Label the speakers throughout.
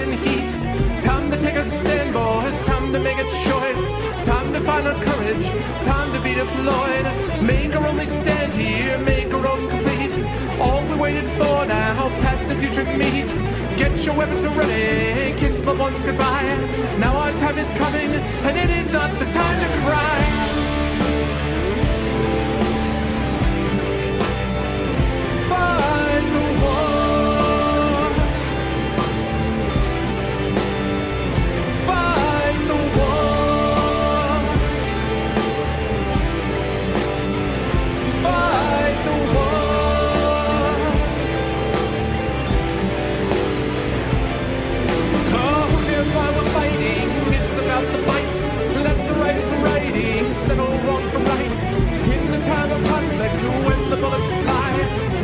Speaker 1: light and heat. Time to take a stand, boys. Time to make a choice. Time to find our courage. Time to be deployed. Make our only stand here. Make our roads complete. All we waited for now, past the future meet. Get your weapons ready. Kiss loved ones goodbye. Now our time is coming, and it is not the time to cry. Fight the war. Fight the war. Fight the war. Oh, here's why we're fighting. It's about the fight. Let the writers writing settle wrong from right. In the time of conflict, when the bullets fly,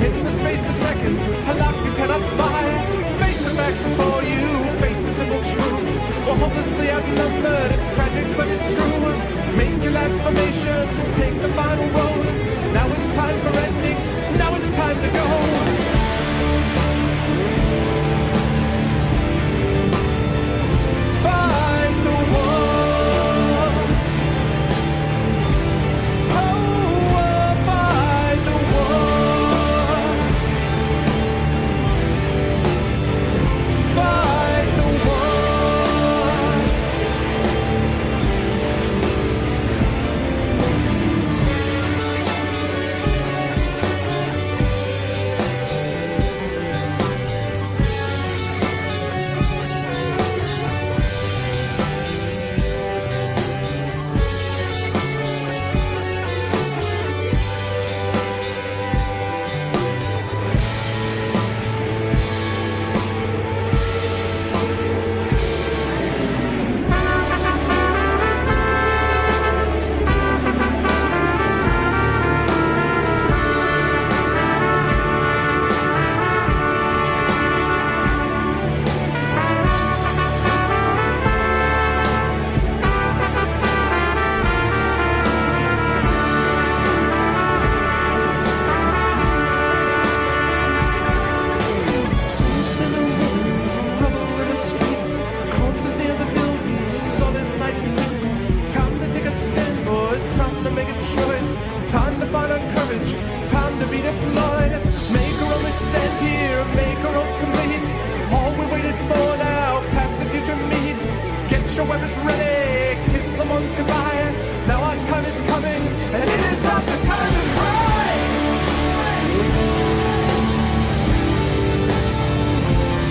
Speaker 1: in the space of seconds, a life you cannot buy. Face the facts before you, face the simple truth. We're hopelessly outnumbered, it's tragic but it's true. Make your last formation, take the final road. Now it's time for endings, now it's time to go. Fight the war. Oh, fight the war. Fight the war. Souls in the rooms, or rubble in the streets, corpses near the buildings, all is light and heat. Time to take a stand, boys, time to make a choice. Time to find our courage, time to be deployed. Make our only stand here, make our oaths complete. All we waited for now, past the future meet. Get your weapons ready, kiss the ones goodbye. Now our time is coming, and it is not the time to cry.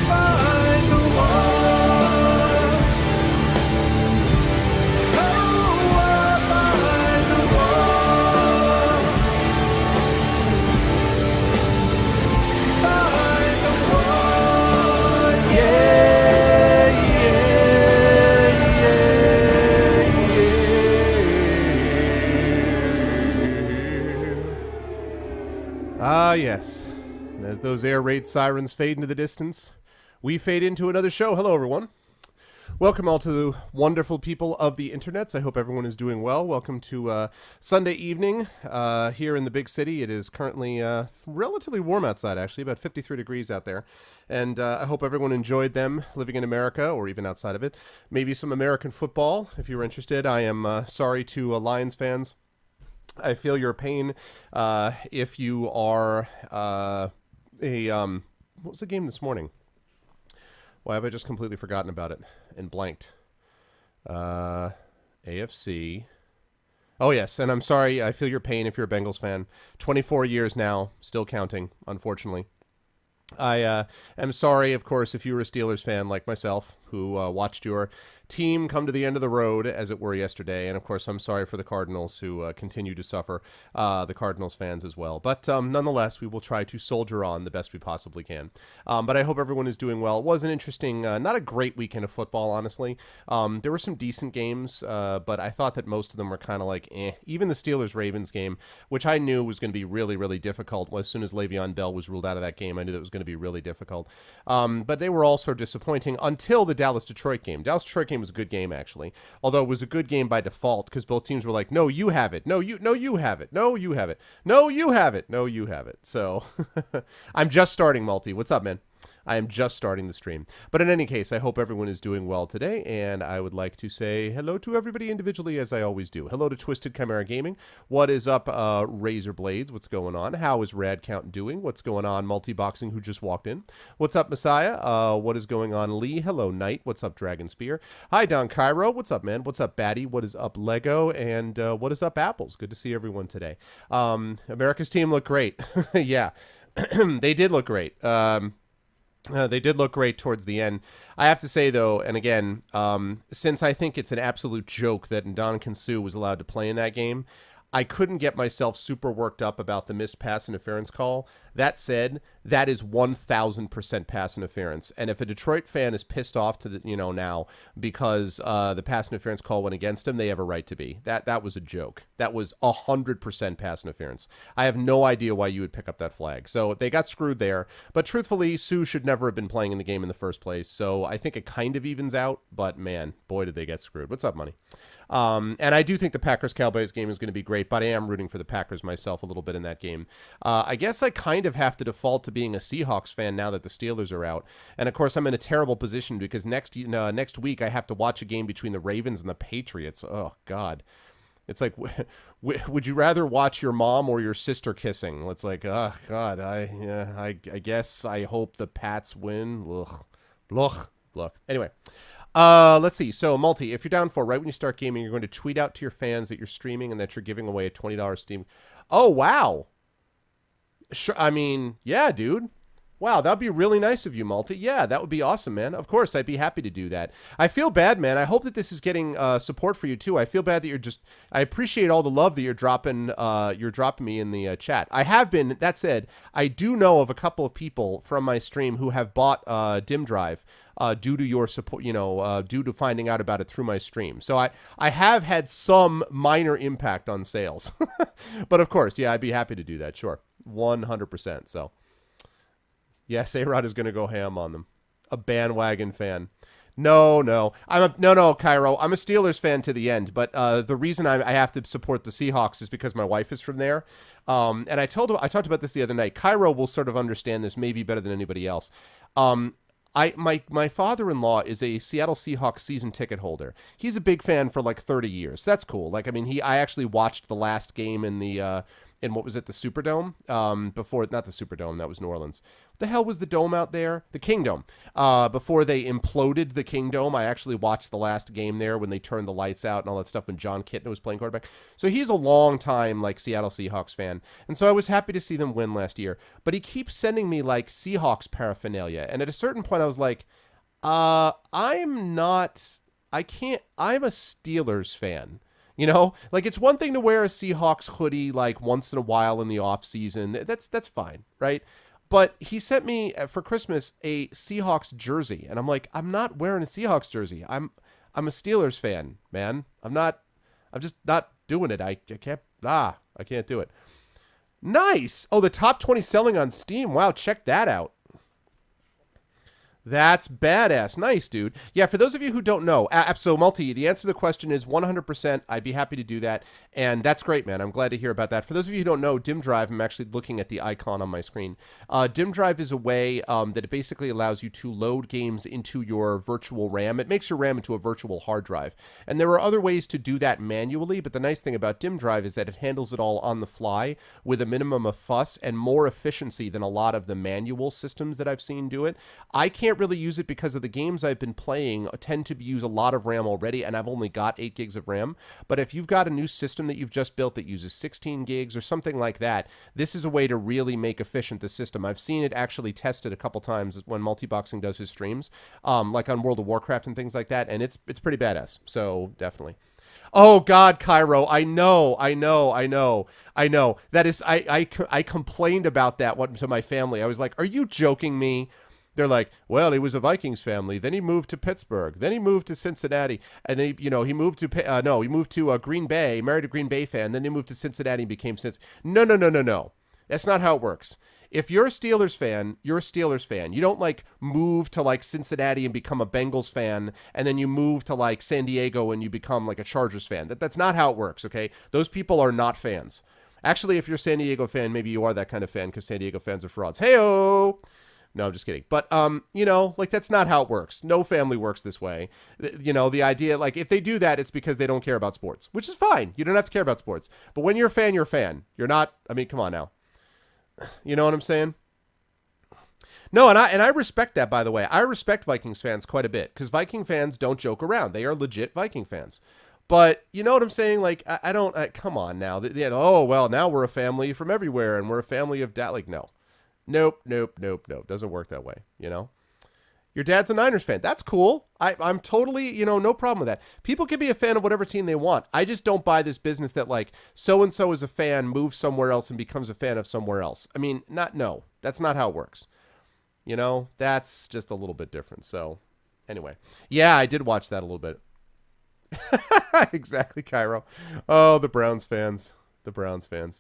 Speaker 1: Fight the war. Oh, fight the war. Fight the war. Yeah, yeah, yeah. Ah, yes. And as those air raid sirens fade into the distance, we fade into another show. Hello, everyone. Welcome all to the wonderful people of the internets. I hope everyone is doing well. Welcome to Sunday evening here in the big city. It is currently relatively warm outside, actually, about 53 degrees out there. And I hope everyone enjoyed them living in America or even outside of it. Maybe some American football, if you're interested. I am sorry to Lions fans. I feel your pain if you are what was the game this morning? Why have I just completely forgotten about it and blanked? AFC. Oh, yes, and I'm sorry. I feel your pain if you're a Bengals fan. 24 years now, still counting, unfortunately. I am sorry, of course, if you were a Steelers fan like myself, who watched your team come to the end of the road, as it were, yesterday. And, of course, I'm sorry for the Cardinals who continue to suffer, the Cardinals fans as well. But nonetheless, we will try to soldier on the best we possibly can. But I hope everyone is doing well. It was an interesting, not a great weekend of football, honestly. There were some decent games, but I thought that most of them were kind of like, eh. Even the Steelers-Ravens game, which I knew was going to be really, really difficult. As soon as Le'Veon Bell was ruled out of that game, I knew that was going to be really difficult. But they were all sort of disappointing until the Dallas-Detroit game. Dallas-Detroit game was a good game, actually. Although it was a good game by default because both teams were like, no, you have it. No, you have it. No, you have it. No, you have it. No, you have it. So I'm just starting, Multi. What's up, man? I am just starting the stream. But in any case, I hope everyone is doing well today, and I would like to say hello to everybody individually, as I always do. Hello to Twisted Chimera Gaming. What is up, Razor Blades? What's going on? How is Rad Count doing? What's going on, Multi-Boxing, who just walked in? What's up, Messiah? What is going on, Lee? Hello, Knight. What's up, Dragon Spear? Hi, Don Cairo. What's up, man? What's up, Batty? What is up, Lego? And what is up, Apples? Good to see everyone today. America's team looked great. Yeah, they did look great. They did look great towards the end. I have to say, though, and again, since I think it's an absolute joke that Ndamukong Suh was allowed to play in that game, I couldn't get myself super worked up about the missed pass interference call. That said, that is 1,000% pass interference. And if a Detroit fan is pissed off to now because the pass interference call went against him, they have a right to be. That was a joke. That was 100% pass interference. I have no idea why you would pick up that flag. So they got screwed there. But truthfully, Suh should never have been playing in the game in the first place. So I think it kind of evens out. But man, boy, did they get screwed. What's up, Money? And I do think the Packers-Cowboys game is going to be great, but I am rooting for the Packers myself a little bit in that game. I guess I kind of have to default to being a Seahawks fan now that the Steelers are out. And, of course, I'm in a terrible position because next week I have to watch a game between the Ravens and the Patriots. Oh, God. It's like, would you rather watch your mom or your sister kissing? It's like, oh, God, I guess I hope the Pats win. Ugh. Look. Anyway. Let's see. So, Multi, if you're down for right when you start gaming, you're going to tweet out to your fans that you're streaming and that you're giving away a $20 Steam. Oh, wow. Sure. I mean, yeah, dude. Wow, that'd be really nice of you, Multi. Yeah, that would be awesome, man. Of course, I'd be happy to do that. I feel bad, man. I hope that this is getting support for you too. I feel bad that you're just. I appreciate all the love that you're dropping. You're dropping me in the chat. I have been. That said, I do know of a couple of people from my stream who have bought Dim Drive due to your support. Due to finding out about it through my stream. So I have had some minor impact on sales, but of course, yeah, I'd be happy to do that. Sure, 100%. So. Yes, A-Rod is going to go ham on them. A bandwagon fan. No, Cairo. I'm a Steelers fan to the end, but the reason I have to support the Seahawks is because my wife is from there. And I talked about this the other night. Cairo will sort of understand this maybe better than anybody else. My father-in-law is a Seattle Seahawks season ticket holder. He's a big fan for like 30 years. That's cool. I actually watched the last game in the in what was it, the Superdome? Before, not the Superdome, that was New Orleans. What the hell was the dome out there? The Kingdome. Before they imploded the Kingdome, I actually watched the last game there when they turned the lights out and all that stuff when John Kitna was playing quarterback. So he's a long time Seattle Seahawks fan. And so I was happy to see them win last year. But he keeps sending me Seahawks paraphernalia. And at a certain point I was like, I'm a Steelers fan. It's one thing to wear a Seahawks hoodie once in a while in the off season. That's fine, right? But he sent me for Christmas a Seahawks jersey, and I'm like, I'm not wearing a Seahawks jersey. I'm a Steelers fan, man. I'm just not doing it. I can't do it. Nice. Oh, the top 20 selling on Steam. Wow, check that out. That's badass. Nice, dude. Yeah, for those of you who don't know, so Multi, the answer to the question is 100%. I'd be happy to do that. And that's great, man. I'm glad to hear about that. For those of you who don't know, Dim Drive, I'm actually looking at the icon on my screen. Dim Drive is a way that it basically allows you to load games into your virtual RAM. It makes your RAM into a virtual hard drive. And there are other ways to do that manually, but the nice thing about Dim Drive is that it handles it all on the fly with a minimum of fuss and more efficiency than a lot of the manual systems that I've seen do it. I can't really use it because of the games I've been playing tend to use a lot of RAM already, and I've only got 8 gigs of RAM. But if you've got a new system that you've just built that uses 16 gigs or something like that, this is a way to really make efficient the system. I've seen it actually tested a couple times when Multi-Boxing does his streams, like on World of Warcraft and things like that, and it's pretty badass. So definitely. Oh God, Cairo, I know. That is, I complained about that to my family. I was like, are you joking me? They're like, well, he was a Vikings family. Then he moved to Pittsburgh. Then he moved to Cincinnati. And then, he moved to Green Bay, married a Green Bay fan. Then they moved to Cincinnati and became No. That's not how it works. If you're a Steelers fan, you're a Steelers fan. You don't move to Cincinnati and become a Bengals fan, and then you move to San Diego and you become a Chargers fan. That's not how it works, okay? Those people are not fans. Actually, if you're a San Diego fan, maybe you are that kind of fan because San Diego fans are frauds. Hey-oh! No, I'm just kidding. But, like that's not how it works. No family works this way. The idea, like if they do that, it's because they don't care about sports, which is fine. You don't have to care about sports. But when you're a fan, you're a fan. You're not, I mean, come on now. You know what I'm saying? No, and I respect that, by the way. I respect Vikings fans quite a bit because Viking fans don't joke around. They are legit Viking fans. But you know what I'm saying? Like, I don't, come on now. Oh, well, now we're a family from everywhere and we're a family of dad. Like, no. Nope. Doesn't work that way, Your dad's a Niners fan. That's cool. I'm totally, no problem with that. People can be a fan of whatever team they want. I just don't buy this business that, like, so-and-so is a fan, moves somewhere else, and becomes a fan of somewhere else. I mean, no. That's not how it works. That's just a little bit different. So, anyway. Yeah, I did watch that a little bit. Exactly, Cairo. Oh, the Browns fans.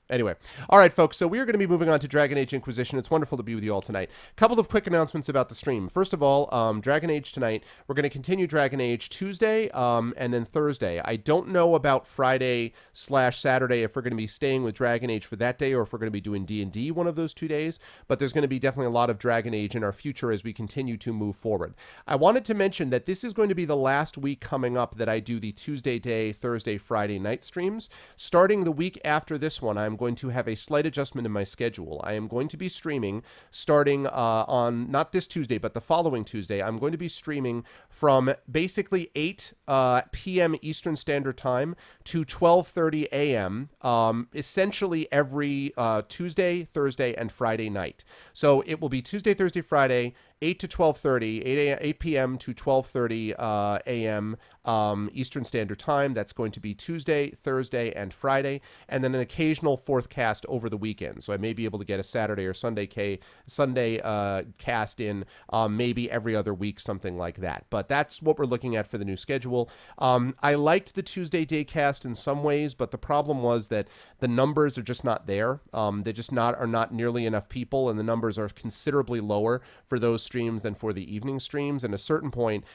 Speaker 1: Anyway. All right, folks. So we are going to be moving on to Dragon Age Inquisition. It's wonderful to be with you all tonight. A couple of quick announcements about the stream. First of all, Dragon Age tonight. We're going to continue Dragon Age Tuesday and then Thursday. I don't know about Friday/Saturday if we're going to be staying with Dragon Age for that day or if we're going to be doing D&D one of those 2 days. But there's going to be definitely a lot of Dragon Age in our future as we continue to move forward. I wanted to mention that this is going to be the last week coming up that I do the Tuesday day, Thursday, Friday night streams. Starting the week after this one, I'm going to have a slight adjustment in my schedule. I am going to be streaming starting on not this Tuesday, but the following Tuesday. I'm going to be streaming from basically 8 p.m. Eastern Standard Time to 12:30 a.m. Essentially every Tuesday, Thursday, and Friday night. So it will be Tuesday, Thursday, Friday, 8 to 12:30, 8 p.m. to 12:30 a.m. Eastern Standard Time. That's going to be Tuesday, Thursday, and Friday, and then an occasional fourth cast over the weekend. So I may be able to get a Saturday or Sunday cast in maybe every other week, something like that. But that's what we're looking at for the new schedule. I liked the Tuesday day cast in some ways, but the problem was that the numbers are just not there. They just are not nearly enough people, and the numbers are considerably lower for those streams than for the evening streams. And at a certain point,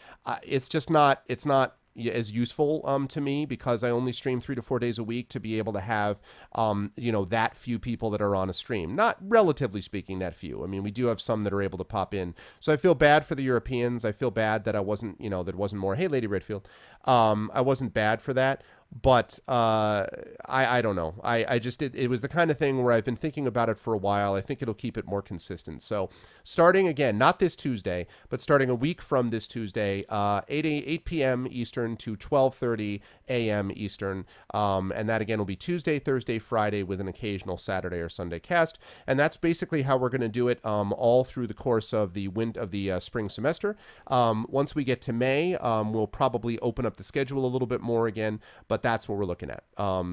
Speaker 1: it's not as useful to me because I only stream 3 to 4 days a week to be able to have that few people that are on a stream. Not relatively speaking that few. I mean, we do have some that are able to pop in. So I feel bad for the Europeans. I feel bad that I wasn't, that wasn't more. Hey, Lady Redfield. I wasn't bad for that. But I don't know. It was the kind of thing where I've been thinking about it for a while. I think it'll keep it more consistent. So starting again, not this Tuesday, but starting a week from this Tuesday, 8 p.m. Eastern to 12:30 a.m. Eastern. And that again will be Tuesday, Thursday, Friday with an occasional Saturday or Sunday cast. And that's basically how we're going to do it all through the course of the spring semester. Once we get to May, we'll probably open up the schedule a little bit more again, but that's what we're looking at.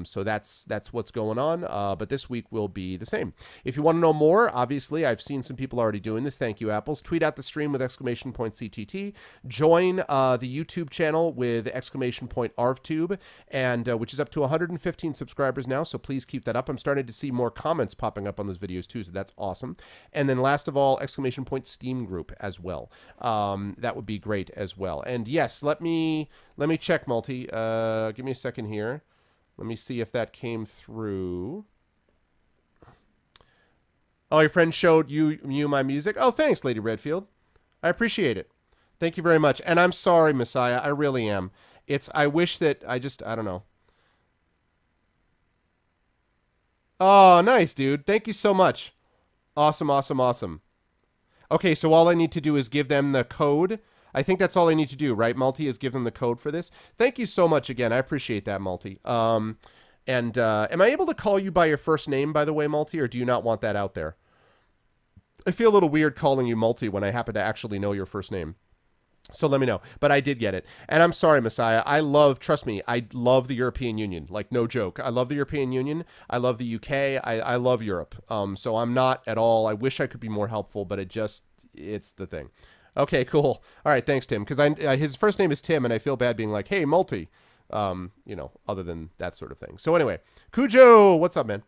Speaker 1: So that's what's going on. But this week will be the same. If you want to know more, obviously, I've seen some people already doing this. Thank you, Apples. Tweet out the stream with ! CTT. Join the YouTube channel with ! ArvTube, and which is up to 115 subscribers now. So please keep that up. I'm starting to see more comments popping up on those videos too. So that's awesome. And then last of all, ! Steam group as well. That would be great as well. And yes, let me check, Multi. Give me a second here. Let me see if that came through. Oh, your friend showed you my music? Oh, thanks, Lady Redfield. I appreciate it. Thank you very much. And I'm sorry, Messiah. I really am. I wish that I don't know. Oh, nice, dude. Thank you so much. Awesome. Okay, so all I need to do is give them the code. I think that's all I need to do, right, Multi, is give them the code for this. Thank you so much again. I appreciate that, Multi. And am I able to call you by your first name, by the way, Multi, or do you not want that out there? I feel a little weird calling you Multi when I happen to actually know your first name. So let me know. But I did get it. And I'm sorry, Messiah. Trust me, I love the European Union. Like, no joke. I love the European Union. I love the UK. I love Europe. So I'm not at all. I wish I could be more helpful, but it's the thing. Okay, cool. All right, thanks, Tim. Because his first name is Tim, and I feel bad being like, hey, Multi. Other than that sort of thing. So anyway, Cujo, what's up, man?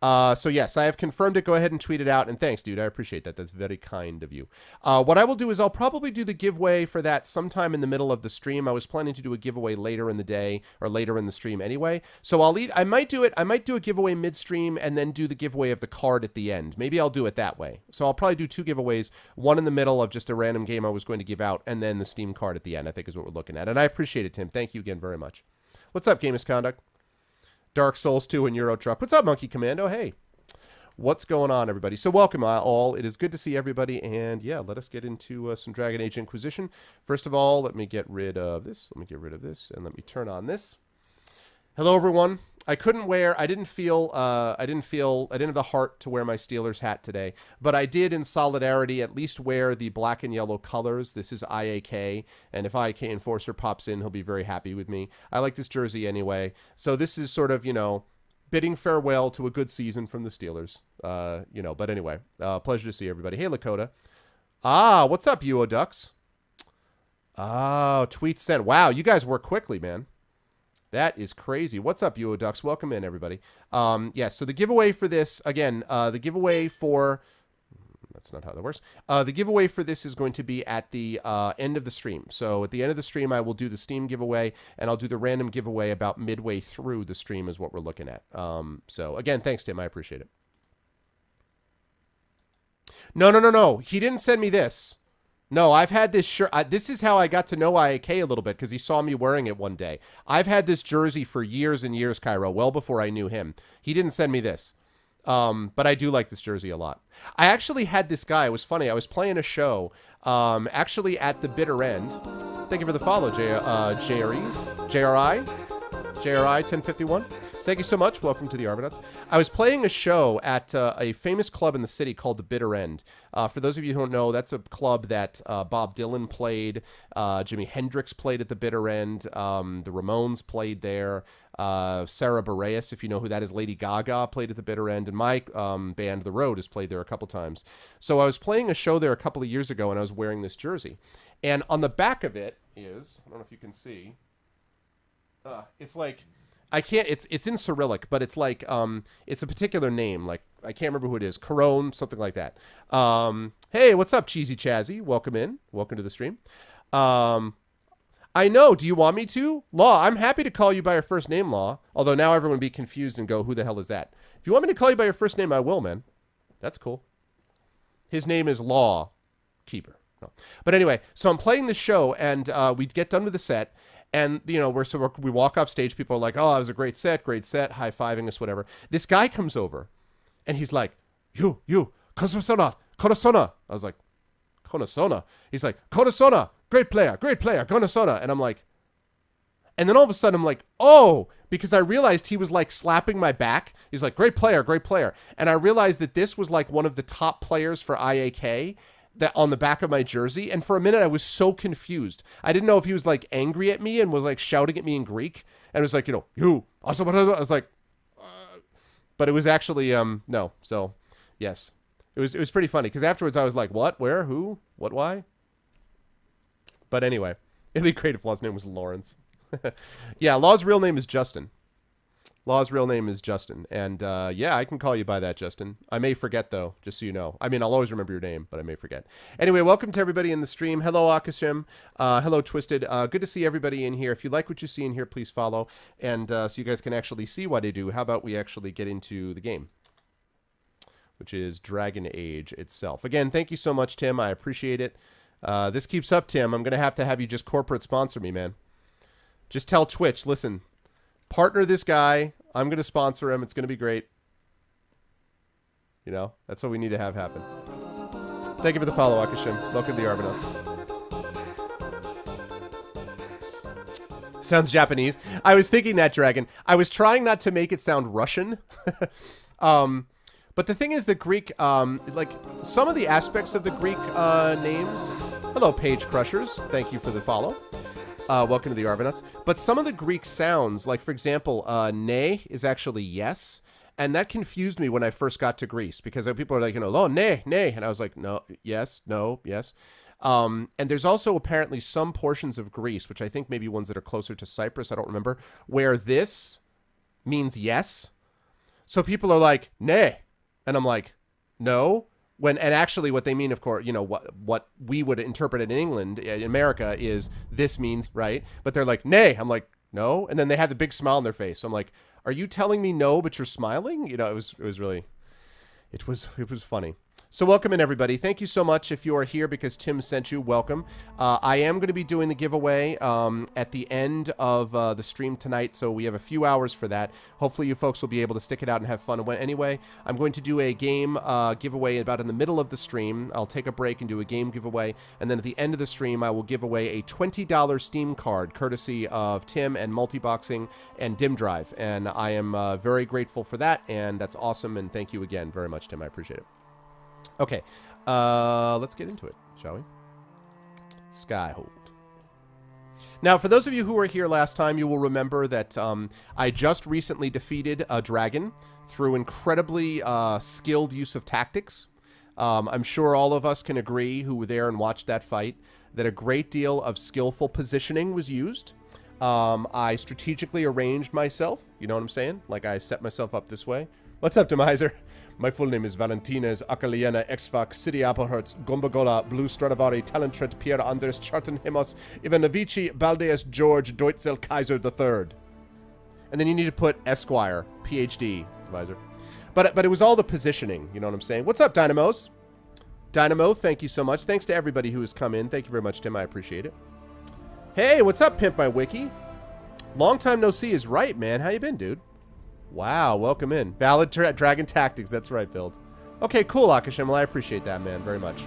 Speaker 1: So yes, I have confirmed it. Go ahead and tweet it out. And thanks, dude. I appreciate that. That's very kind of you. What I will do is I'll probably do the giveaway for that sometime in the middle of the stream. I was planning to do a giveaway later in the day or later in the stream anyway. So I might do it. I might do a giveaway midstream and then do the giveaway of the card at the end. Maybe I'll do it that way. So I'll probably do 2 giveaways, one in the middle of just a random game I was going to give out, and then the Steam card at the end, I think is what we're looking at. And I appreciate it, Tim. Thank you again very much. What's up, Game Misconduct? Dark Souls 2 and Euro Truck. What's up, Monkey Commando? Hey. What's going on, everybody? So welcome all. It is good to see everybody. And yeah, let us get into some Dragon Age Inquisition. First of all, let me get rid of this. Let me get rid of this. And let me turn on this. Hello, everyone. I didn't have the heart to wear my Steelers hat today, but I did in solidarity at least wear the black and yellow colors. This is IAK, and if IAK Enforcer pops in, he'll be very happy with me. I like this jersey anyway. So this is sort of, bidding farewell to a good season from the Steelers. But anyway, pleasure to see everybody. Hey, Lakota. What's up, UO Ducks? Tweet sent. Wow, you guys work quickly, man. That is crazy. What's up, UO Ducks? Welcome in, everybody. Yes, so the giveaway for this, again, the giveaway for... That's not how that works. The giveaway for this is going to be at the end of the stream. So at the end of the stream, I will do the Steam giveaway, and I'll do the random giveaway about midway through the stream is what we're looking at. So again, thanks, Tim. I appreciate it. No. He didn't send me this. No, I've had this shirt. This is how I got to know IAK a little bit, because he saw me wearing it one day. I've had this jersey for years and years, Cairo, well before I knew him. He didn't send me this. But I do like this jersey a lot. I actually had this guy. It was funny. I was playing a show, actually at the bitter end. Thank you for the follow, JRI 1051. Thank you so much. Welcome to the Argonauts. I was playing a show at a famous club in the city called the Bitter End. For those of you who don't know, that's a club that Bob Dylan played, Jimi Hendrix played at the Bitter End, the Ramones played there, Sarah Bareilles, if you know who that is, Lady Gaga played at the Bitter End, and my band, The Road, has played there a couple times. So I was playing a show there a couple of years ago, and I was wearing this jersey. And on the back of it is, I don't know if you can see, it's like... it's in Cyrillic, but it's like, it's a particular name. Like, I can't remember who it is. Corone, something like that. Hey, what's up, Cheesy Chazzy? Welcome in. Welcome to the stream. I know. Do you want me to? Law, I'm happy to call you by your first name, Law. Although now everyone will be confused and go, who the hell is that? If you want me to call you by your first name, I will, man. That's cool. His name is Law Keeper. No. But anyway, so I'm playing the show, and we get done with the set. And, we walk off stage. People are like, oh, it was a great set, high-fiving us, whatever. This guy comes over, and he's like, you, Konosona. I was like, Konosona? He's like, Konosona, great player, Konosona. And I'm like, and then all of a sudden I'm like, oh, because I realized he was like slapping my back. He's like, great player. And I realized that this was like one of the top players for IAK, that on the back of my jersey, and for a minute I was so confused. I didn't know if he was like angry at me and was like shouting at me in Greek, and was like, you I was like, but it was actually no. So yes, it was pretty funny, because afterwards I was like, what, where, who, what, why? But anyway, it'd be great if Law's name was Lawrence. Yeah, Law's real name is Justin. And yeah, I can call you by that, Justin. I may forget, though, just so you know. I mean, I'll always remember your name, but I may forget. Anyway, welcome to everybody in the stream. Hello, Akashim. Hello, Twisted. Good to see everybody in here. If you like what you see in here, please follow. And so you guys can actually see what I do. How about we actually get into the game, which is Dragon Age itself. Again, thank you so much, Tim. I appreciate it. This keeps up, Tim. I'm going to have you just corporate sponsor me, man. Just tell Twitch, listen, partner this guy. I'm going to sponsor him. It's going to be great. That's what we need to have happen. Thank you for the follow, Akashim. Welcome to the Argonauts. Sounds Japanese. I was thinking that, Dragon. I was trying not to make it sound Russian. But the thing is, the Greek, like some of the aspects of the Greek names. Hello, Page Crushers. Thank you for the follow. Welcome to the Argonauts. But some of the Greek sounds, like for example, ne is actually yes. And that confused me when I first got to Greece, because people are like, lo, ne. And I was like, no, yes, no, yes. And there's also apparently some portions of Greece, which I think maybe ones that are closer to Cyprus, I don't remember, where this means yes. So people are like, nay. And I'm like, no. And actually what they mean, of course, you know, what we would interpret it in England, in America, is this means, right? But they're like, nay. I'm like, no. And then they have the big smile on their face. So I'm like, are you telling me no, but you're smiling? You know, it was funny. So welcome in, everybody. Thank you so much. If you are here because Tim sent you, welcome. I am going to be doing the giveaway at the end of the stream tonight, so we have a few hours for that. Hopefully you folks will be able to stick it out and have fun. Anyway, I'm going to do a game giveaway about in the middle of the stream. I'll take a break and do a game giveaway, and then at the end of the stream, I will give away a $20 Steam card, courtesy of Tim and Multiboxing and Dim Drive, and I am very grateful for that, and that's awesome, and thank you again very much, Tim. I appreciate it. Okay, let's get into it, shall we? Skyhold. Now, for those of you who were here last time, you will remember that I just recently defeated a dragon through incredibly skilled use of tactics. I'm sure all of us can agree who were there and watched that fight that a great deal of skillful positioning was used. I strategically arranged myself, you know what I'm saying? Like I set myself up this way. What's up, Demizer? My full name is Valentinas Akaliena Exvac City Applehertz Gombagola Blue Stradivari Talentret Pierre Andres Chartenhemos Ivanovici Baldeas George Deutzel Kaiser III. And then you need to put Esquire, PhD, Demizer. But it was all the positioning, you know what I'm saying? What's up, Dynamos? Dynamo, thank you so much. Thanks to everybody who has come in. Thank you very much, Tim. I appreciate it. Hey, what's up, Pimp My Wiki? Long time no see is right, man. How you been, dude? Wow, welcome in. Valid Dragon Tactics. That's right, Build. Okay, cool, Akashim. Well, I appreciate that, man, very much.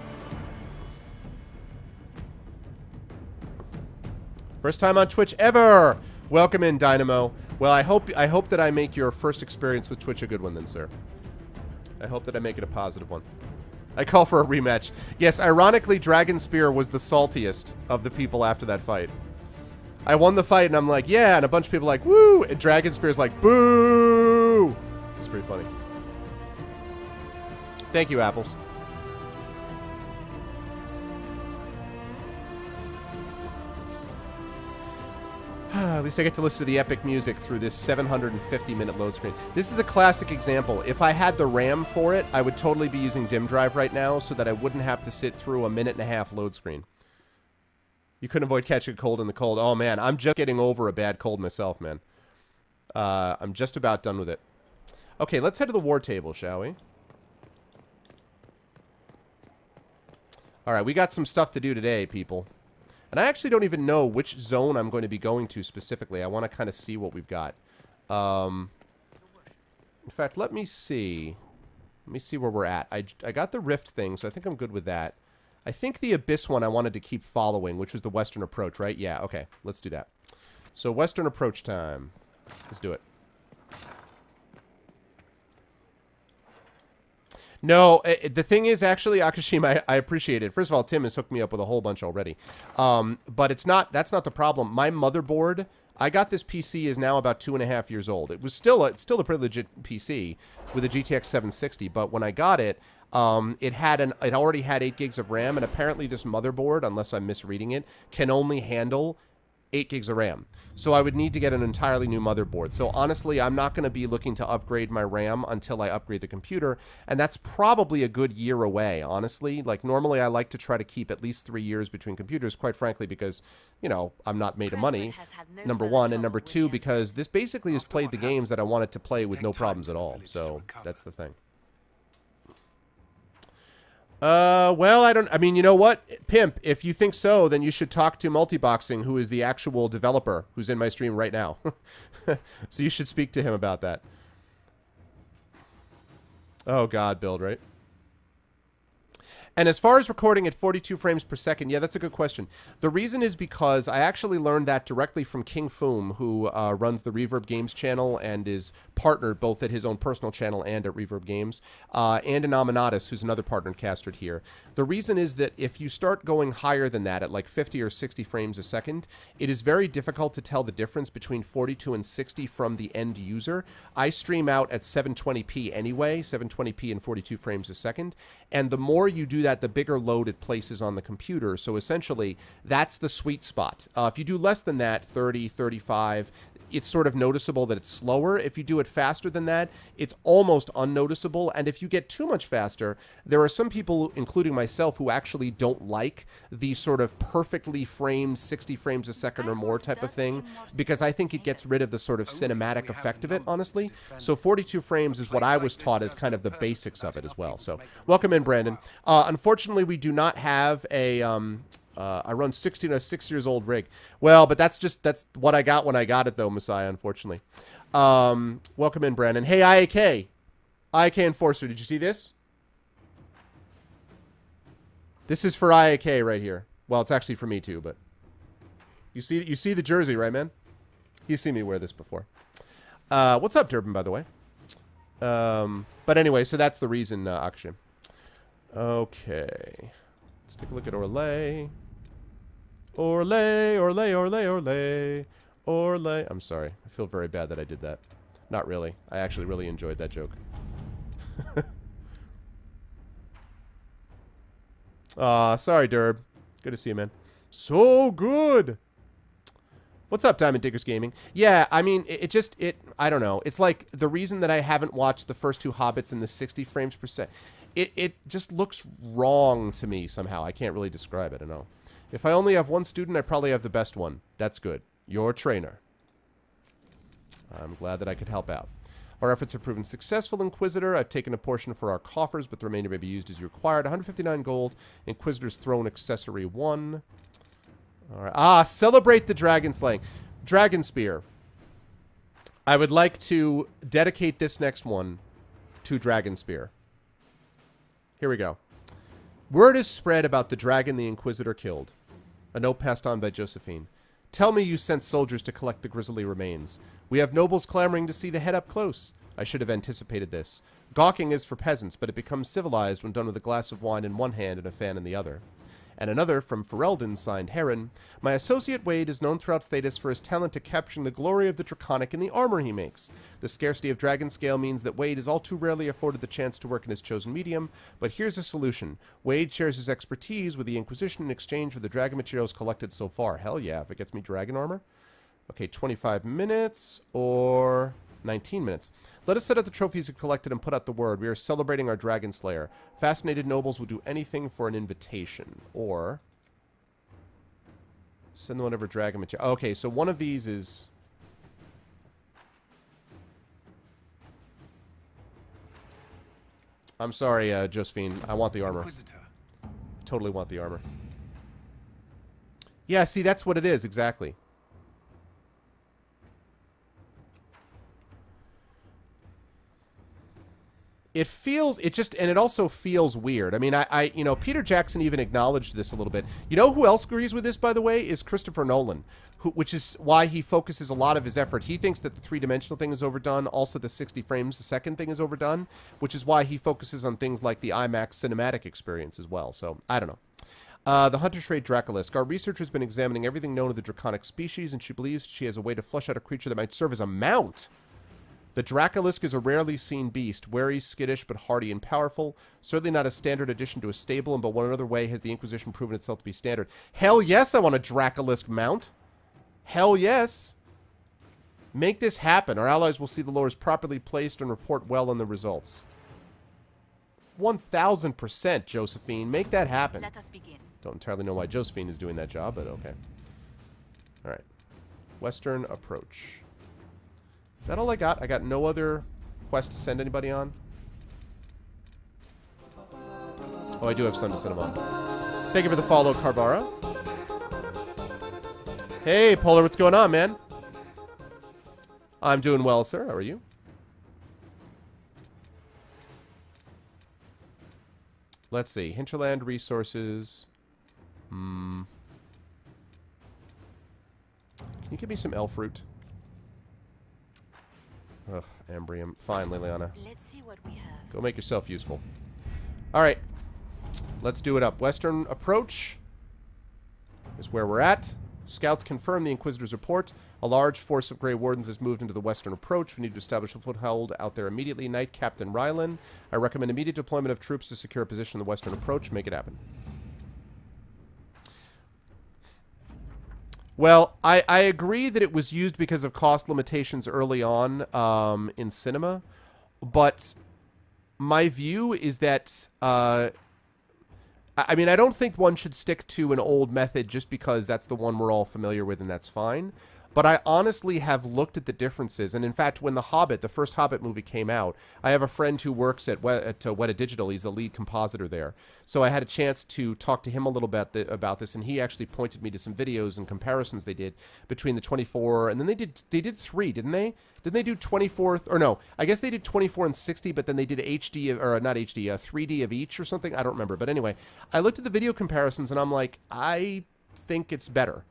Speaker 1: First time on Twitch ever. Welcome in, Dynamo. Well, I hope that I make your first experience with Twitch a good one then, sir. I hope that I make it a positive one. I call for a rematch. Yes, ironically, Dragon Spear was the saltiest of the people after that fight. I won the fight, and I'm like, yeah, and a bunch of people are like, woo, and Dragon Spear's like, boo! It's pretty funny. Thank you, Apples. At least I get to listen to the epic music through this 750-minute load screen. This is a classic example. If I had the RAM for it, I would totally be using Dim Drive right now so that I wouldn't have to sit through a 1.5-minute load screen. You couldn't avoid catching a cold in the cold. Oh, man, I'm just getting over a bad cold myself, man. I'm just about done with it. Okay, let's head to the war table, shall we? All right, we got some stuff to do today, people. And I actually don't even know which zone I'm going to be going to specifically. I want to kind of see what we've got. In fact, let me see. Let me see where we're at. I got the Rift thing, so I think I'm good with that. I think the Abyss one I wanted to keep following, which was the Western Approach, right? Yeah, okay. Let's do that. So, Western Approach time. Let's do it. No, the thing is, actually, Akashima, I appreciate it. First of all, Tim has hooked me up with a whole bunch already. But that's not the problem. My motherboard, I got this PC, is now about 2.5 years old. It's still a pretty legit PC with a GTX 760, but when I got it, it already had 8 gigs of RAM, and apparently this motherboard, unless I'm misreading it, can only handle 8 gigs of RAM. So I would need to get an entirely new motherboard. So honestly, I'm not going to be looking to upgrade my RAM until I upgrade the computer, and that's probably a good year away, honestly. Like, normally I like to try to keep at least 3 years between computers, quite frankly, because, you know, I'm not made of money, number one, and number two, because this basically has played the games that I wanted to play with no problems at all. So that's the thing. Well, I mean, you know what? Pimp, if you think so, then you should talk to Multiboxing, who is the actual developer who's in my stream right now. So you should speak to him about that. Oh, God, Build, right? And as far as recording at 42 frames per second, yeah, that's a good question. The reason is because I actually learned that directly from King Foom, who runs the Reverb Games channel and is partnered both at his own personal channel and at Reverb Games, and Anominatus, who's another partnered caster here. The reason is that if you start going higher than that, at like 50 or 60 frames a second, it is very difficult to tell the difference between 42 and 60 from the end user. I stream out at 720p anyway, 720p and 42 frames a second, and the more you do that, the bigger load it places on the computer. So essentially, that's the sweet spot. If you do less than that, 30, 35, it's sort of noticeable that it's slower. If you do it faster than that, it's almost unnoticeable. And if you get too much faster, there are some people, including myself, who actually don't like the sort of perfectly framed 60 frames a second or more type of thing, because I think it gets rid of the sort of cinematic effect of it, honestly. So 42 frames is what I was taught as kind of the basics of it as well. So welcome in, Brandon. Unfortunately, we do not have a... I run 16 on a 6-year-old rig. Well, but that's what I got when I got it, though, Messiah, unfortunately. Welcome in, Brandon. Hey, IAK. IAK Enforcer, did you see this? This is for IAK right here. Well, it's actually for me, too, but... You see the jersey, right, man? You've seen me wear this before. What's up, Durbin, by the way? But anyway, so that's the reason, Akshay. Okay. Let's take a look at Orlay. Orlay, Orlay, Orlay, Orlay, Orlay. I'm sorry. I feel very bad that I did that. Not really. I actually really enjoyed that joke. Sorry, Derb. Good to see you, man. So good. What's up, Diamond Diggers Gaming? Yeah, I mean, I don't know. It's like the reason that I haven't watched the first two Hobbits in the 60 frames per second. It just looks wrong to me somehow. I can't really describe it, I know. If I only have one student, I probably have the best one. That's good. Your trainer. I'm glad that I could help out. Our efforts have proven successful, Inquisitor. I've taken a portion for our coffers, but the remainder may be used as required. 159 gold. Inquisitor's Throne Accessory 1. All right. Celebrate the dragon slaying. Dragon Spear. I would like to dedicate this next one to Dragon Spear. Here we go. Word is spread about the dragon the Inquisitor killed. A note passed on by Josephine. Tell me you sent soldiers to collect the grisly remains. We have nobles clamoring to see the head up close. I should have anticipated this. Gawking is for peasants, but it becomes civilized when done with a glass of wine in one hand and a fan in the other. And another from Ferelden, signed Heron. My associate Wade is known throughout Thedas for his talent to capturing the glory of the Draconic in the armor he makes. The scarcity of Dragon Scale means that Wade is all too rarely afforded the chance to work in his chosen medium, but here's a solution. Wade shares his expertise with the Inquisition in exchange for the dragon materials collected so far. Hell yeah, if it gets me dragon armor. Okay, 25 minutes or 19 minutes. Let us set out the trophies we've collected and put out the word. We are celebrating our Dragon Slayer. Fascinated nobles will do anything for an invitation. Or send whatever dragon material. Okay, so one of these is... I'm sorry, Josephine. I want the armor. Inquisitor. Totally want the armor. Yeah, see, that's what it is, exactly. It feels, and it also feels weird. I mean, you know, Peter Jackson even acknowledged this a little bit. You know who else agrees with this, by the way, is Christopher Nolan, which is why he focuses a lot of his effort. He thinks that the three-dimensional thing is overdone. Also, the 60 frames a second thing is overdone, which is why he focuses on things like the IMAX cinematic experience as well. So, I don't know. The Hunter's Trade Dracolisk. Our researcher has been examining everything known of the draconic species, and she believes she has a way to flesh out a creature that might serve as a mount. The Dracolisk is a rarely seen beast, wary, skittish, but hardy and powerful. Certainly not a standard addition to a stable, and but one other way has the Inquisition proven itself to be standard. Hell yes, I want a Dracolisk mount. Hell yes. Make this happen. Our allies will see the lures properly placed and report well on the results. 1000%, Josephine. Make that happen.
Speaker 2: Let us begin.
Speaker 1: Don't entirely know why Josephine is doing that job, but okay. All right. Western approach. Is that all I got? I got no other quest to send anybody on? Oh, I do have some to send them on. Thank you for the follow, Carbara. Hey, Polar, what's going on, man? I'm doing well, sir. How are you? Let's see. Hinterland resources. Can you give me some elf fruit? Ugh, Ambrium. Fine, Liliana.
Speaker 2: Let's see what we have.
Speaker 1: Go make yourself useful. Alright. Let's do it up. Western approach is where we're at. Scouts confirm the Inquisitor's report. A large force of Grey Wardens has moved into the western approach. We need to establish a foothold out there immediately. Knight Captain Rylan. I recommend immediate deployment of troops to secure a position in the western approach. Make it happen. Well, I agree that it was used because of cost limitations early on in cinema, but my view is that I mean, I don't think one should stick to an old method just because that's the one we're all familiar with and that's fine. But I honestly have looked at the differences. And in fact, when The Hobbit, the first Hobbit movie came out, I have a friend who works at Weta Digital. He's the lead compositor there. So I had a chance to talk to him a little bit about this. And he actually pointed me to some videos and comparisons they did between the 24. And then they did 3, didn't they? Didn't they do 24? Or no, I guess they did 24 and 60, but then they did HD, or not HD, 3D of each or something. I don't remember. But anyway, I looked at the video comparisons and I'm like, I think it's better.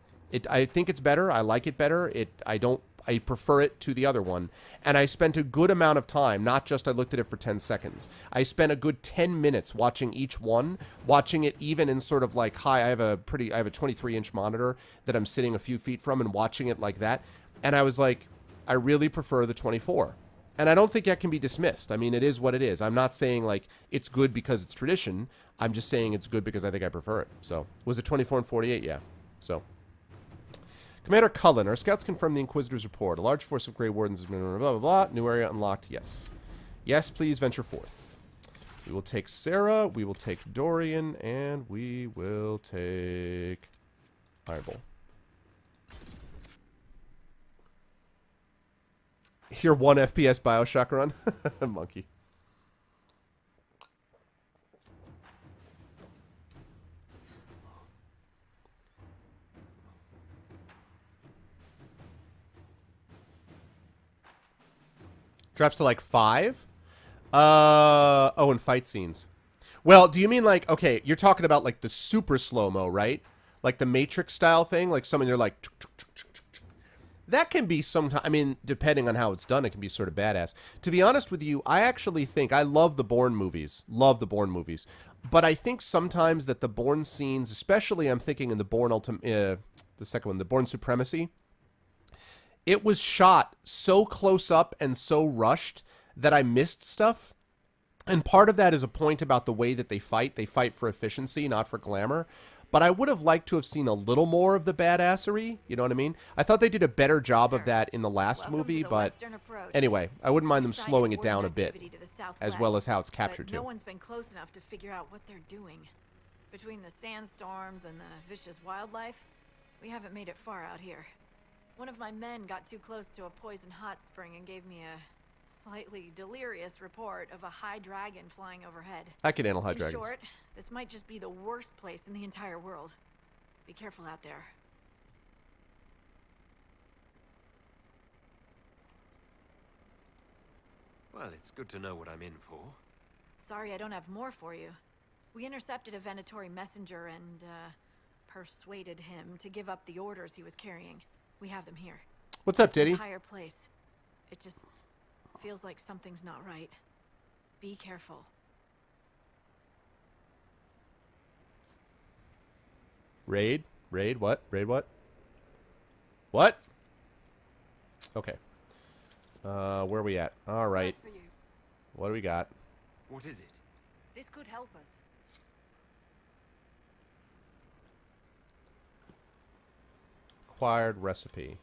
Speaker 1: I think it's better. I like it better. I prefer it to the other one. And I spent a good amount of time, not just I looked at it for 10 seconds. I spent a good 10 minutes watching each one, watching it even in sort of like high. I have a 23-inch monitor that I'm sitting a few feet from and watching it like that. And I was like, I really prefer the 24. And I don't think that can be dismissed. I mean, it is what it is. I'm not saying like it's good because it's tradition. I'm just saying it's good because I think I prefer it. So was it 24 and 48? Yeah. So. Commander Cullen, our scouts confirm the Inquisitor's report. A large force of Grey Wardens has been blah, blah, blah. New area unlocked. Yes. Yes, please venture forth. We will take Sarah. We will take Dorian. And we will take Fireball. Your 1 FPS Bioshock run? Monkey. Drops to like 5? Oh, and fight scenes. Well, do you mean like, okay, you're talking about like the super slow-mo, right? Like the Matrix style thing? Like someone you're like... That can be sometimes, I mean, depending on how it's done, it can be sort of badass. To be honest with you, I actually think, I love the Bourne movies. Love the Bourne movies. But I think sometimes that the Bourne scenes, especially I'm thinking in the Bourne the second one, the Bourne Supremacy, it was shot so close up and so rushed that I missed stuff. And part of that is a point about the way that they fight. They fight for efficiency, not for glamour. But I would have liked to have seen a little more of the badassery. You know what I mean? I thought they did a better job of that in the last movie. But anyway, I wouldn't mind them slowing it down a bit. As well as how it's captured too.
Speaker 2: No one's been close enough to figure out what they're doing. Between the sandstorms and the vicious wildlife, we haven't made it far out here. One of my men got too close to a poison hot spring and gave me a slightly delirious report of a high dragon flying overhead.
Speaker 1: I can handle high dragons.
Speaker 2: In short, this might just be the worst place in the entire world. Be careful out there.
Speaker 3: Well, it's good to know what I'm in for.
Speaker 2: Sorry I don't have more for you. We intercepted a Venatori messenger and, persuaded him to give up the orders he was carrying. We have them here.
Speaker 1: What's up, Diddy?
Speaker 2: Entire place. It just feels like something's not right. Be careful.
Speaker 1: Raid? Raid what? Raid what? What? Okay. Where are we at? All right. What do we got?
Speaker 3: What is it?
Speaker 4: This could help us.
Speaker 1: Acquired recipe.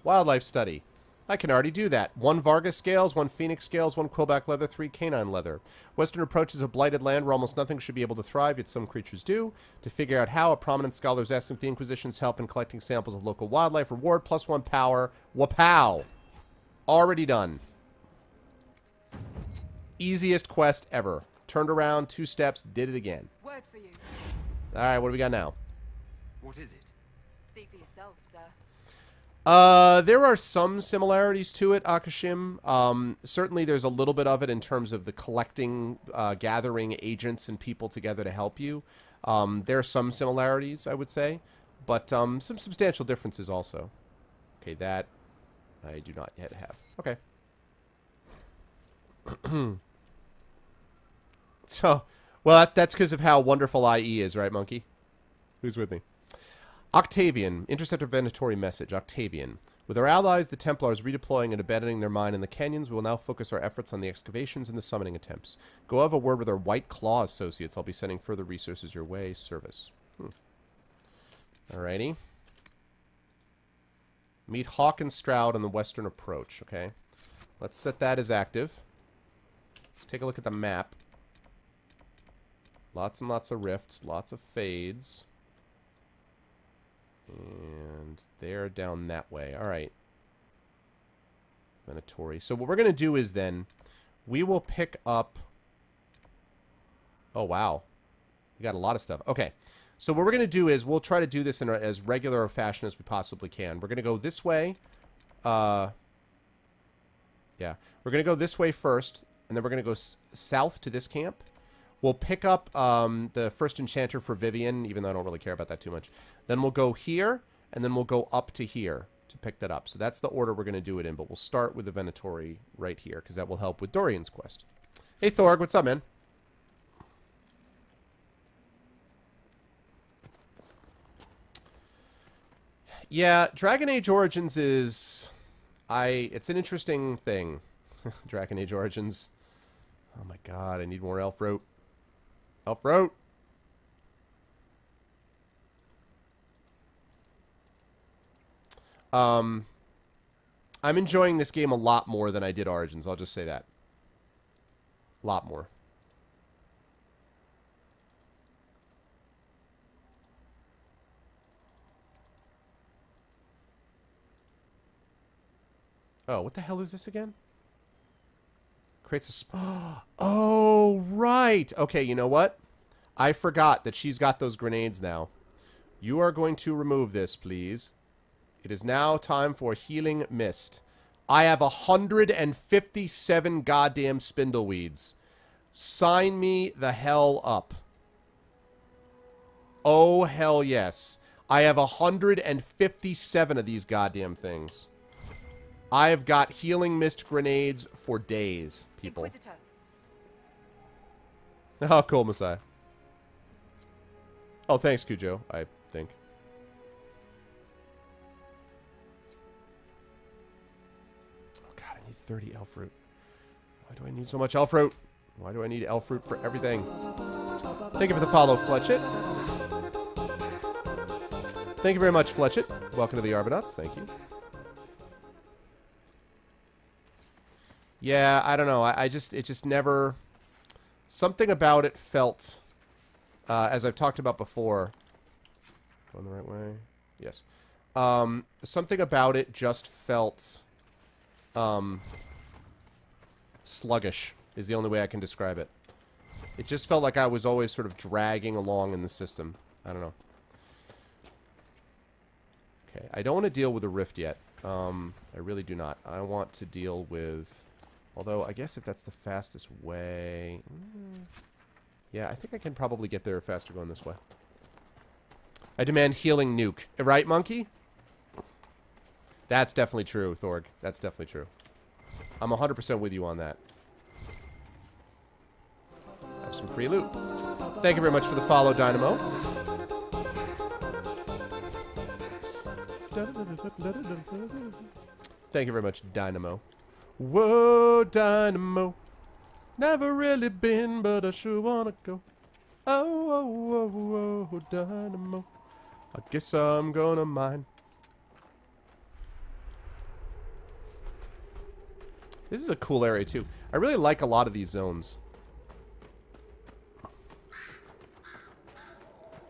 Speaker 1: Wildlife study. I can already do that. 1 Vargas scales, 1 Phoenix scales, 1 Quillback leather, 3 canine leather. Western approaches a blighted land where almost nothing should be able to thrive, yet some creatures do. To figure out how, a prominent scholar is asking if the Inquisition's help in collecting samples of local wildlife. Reward +1 power. Wapow! Already done. Easiest quest ever. Turned around, 2 steps, did it again.
Speaker 4: Word for you.
Speaker 1: Alright, what do we got now?
Speaker 3: What is it?
Speaker 4: See for yourself, sir.
Speaker 1: There are some similarities to it, Akashim. Certainly there's a little bit of it in terms of the collecting, gathering agents and people together to help you. There are some similarities, I would say, but some substantial differences also. Okay, that I do not yet have. Okay. So, well, that's because of how wonderful IE is, right, Monkey? Who's with me? Octavian. Interceptor Venatori message. Octavian. With our allies, the Templars, redeploying and abandoning their mine in the canyons, we will now focus our efforts on the excavations and the summoning attempts. Go have a word with our White Claw associates. I'll be sending further resources your way. Service. Alrighty. Meet Hawk and Stroud on the western approach. Okay. Let's set that as active. Let's take a look at the map. Lots and lots of rifts. Lots of fades. And they're down that way. Alright. Venatori. So what we're going to do is then, we will pick up... Oh, wow. We got a lot of stuff. Okay. So what we're going to do is, we'll try to do this in as regular a fashion as we possibly can. We're going to go this way. Yeah. We're going to go this way first, and then we're going to go south to this camp. We'll pick up the first enchanter for Vivian, even though I don't really care about that too much. Then we'll go here, and then we'll go up to here to pick that up. So that's the order we're going to do it in, but we'll start with the Venatori right here, because that will help with Dorian's quest. Hey, Thorg, what's up, man? Yeah, Dragon Age Origins is... It's an interesting thing. Dragon Age Origins. Oh my god, I need more elf root. Elf root! I'm enjoying this game a lot more than I did Origins, I'll just say that. A lot more. Oh, what the hell is this again? Creates a... Oh, right! Okay, you know what? I forgot that she's got those grenades now. You are going to remove this, please. It is now time for Healing Mist. I have 157 goddamn spindleweeds. Sign me the hell up. Oh, hell yes. I have 157 of these goddamn things. I have got Healing Mist grenades for days, people.
Speaker 4: Inquisitor.
Speaker 1: Oh, cool, Messiah. Oh, thanks, Cujo, I think. Oh, God, I need 30 elf fruit. Why do I need so much elf fruit? Why do I need elf fruit for everything? Thank you for the follow, Fletchit. Thank you very much, Fletchit. Welcome to the Arbonauts. Thank you. Yeah, I don't know. It just never... Something about it felt, as I've talked about before... Going the right way? Yes. Something about it just felt... sluggish, is the only way I can describe it. It just felt like I was always sort of dragging along in the system. I don't know. Okay, I don't want to deal with a rift yet. I really do not. I want to deal with... Although, I guess if that's the fastest way... Yeah, I think I can probably get there faster going this way. I demand healing nuke. Right, monkey? That's definitely true, Thorg. That's definitely true. I'm 100% with you on that. Have some free loot. Thank you very much for the follow, Dynamo. Thank you very much, Dynamo. Whoa, Dynamo. Never really been, but I sure wanna go. Oh, oh, oh, oh, Dynamo. I guess I'm gonna mine. This is a cool area, too. I really like a lot of these zones.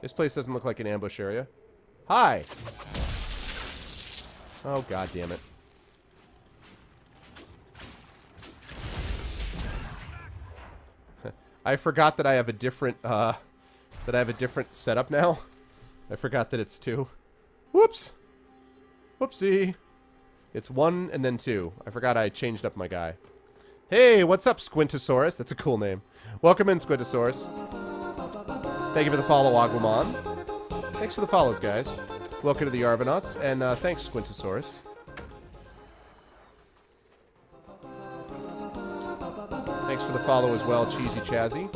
Speaker 1: This place doesn't look like an ambush area. Hi! Oh, god damn it. I forgot that I have a different, setup now. I forgot that it's 2. Whoops! Whoopsie! It's 1 and then 2. I forgot I changed up my guy. Hey, what's up, Squintosaurus? That's a cool name. Welcome in, Squintosaurus. Thank you for the follow, Aguamon. Thanks for the follows, guys. Welcome to the Arvanauts, and thanks, Squintosaurus. Thanks for the follow as well, Cheesy Chazzy.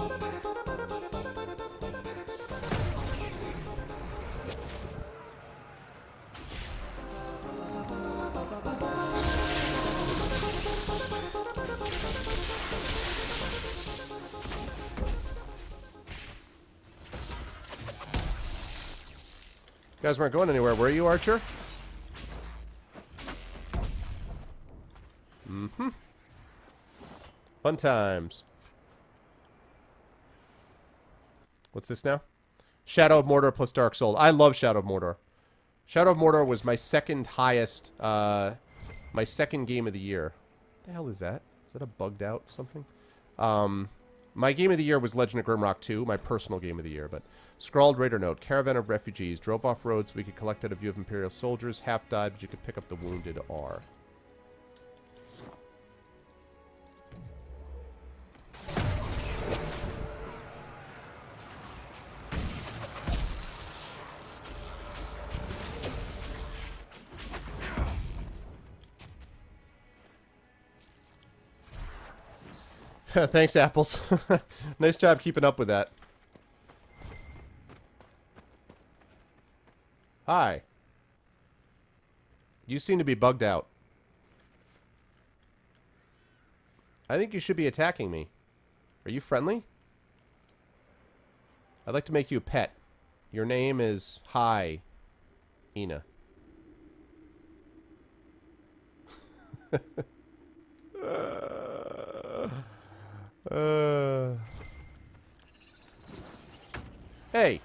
Speaker 1: guys weren't going anywhere, were you, Archer? Mm-hmm. Fun times. What's this now? Shadow of Mordor plus Dark Soul. I love Shadow of Mordor. Shadow of Mordor was my second highest, my second game of the year. What the hell is that? Is that a bugged out something? My game of the year was Legend of Grimrock 2, my personal game of the year. But scrawled Raider note: caravan of refugees drove off roads. We could collect out a view of Imperial soldiers. Half died, but you could pick up the wounded R. Thanks, Apples. Nice job keeping up with that. Hi. You seem to be bugged out. I think you should be attacking me. Are you friendly? I'd like to make you a pet. Your name is Hi, Ina. Hey.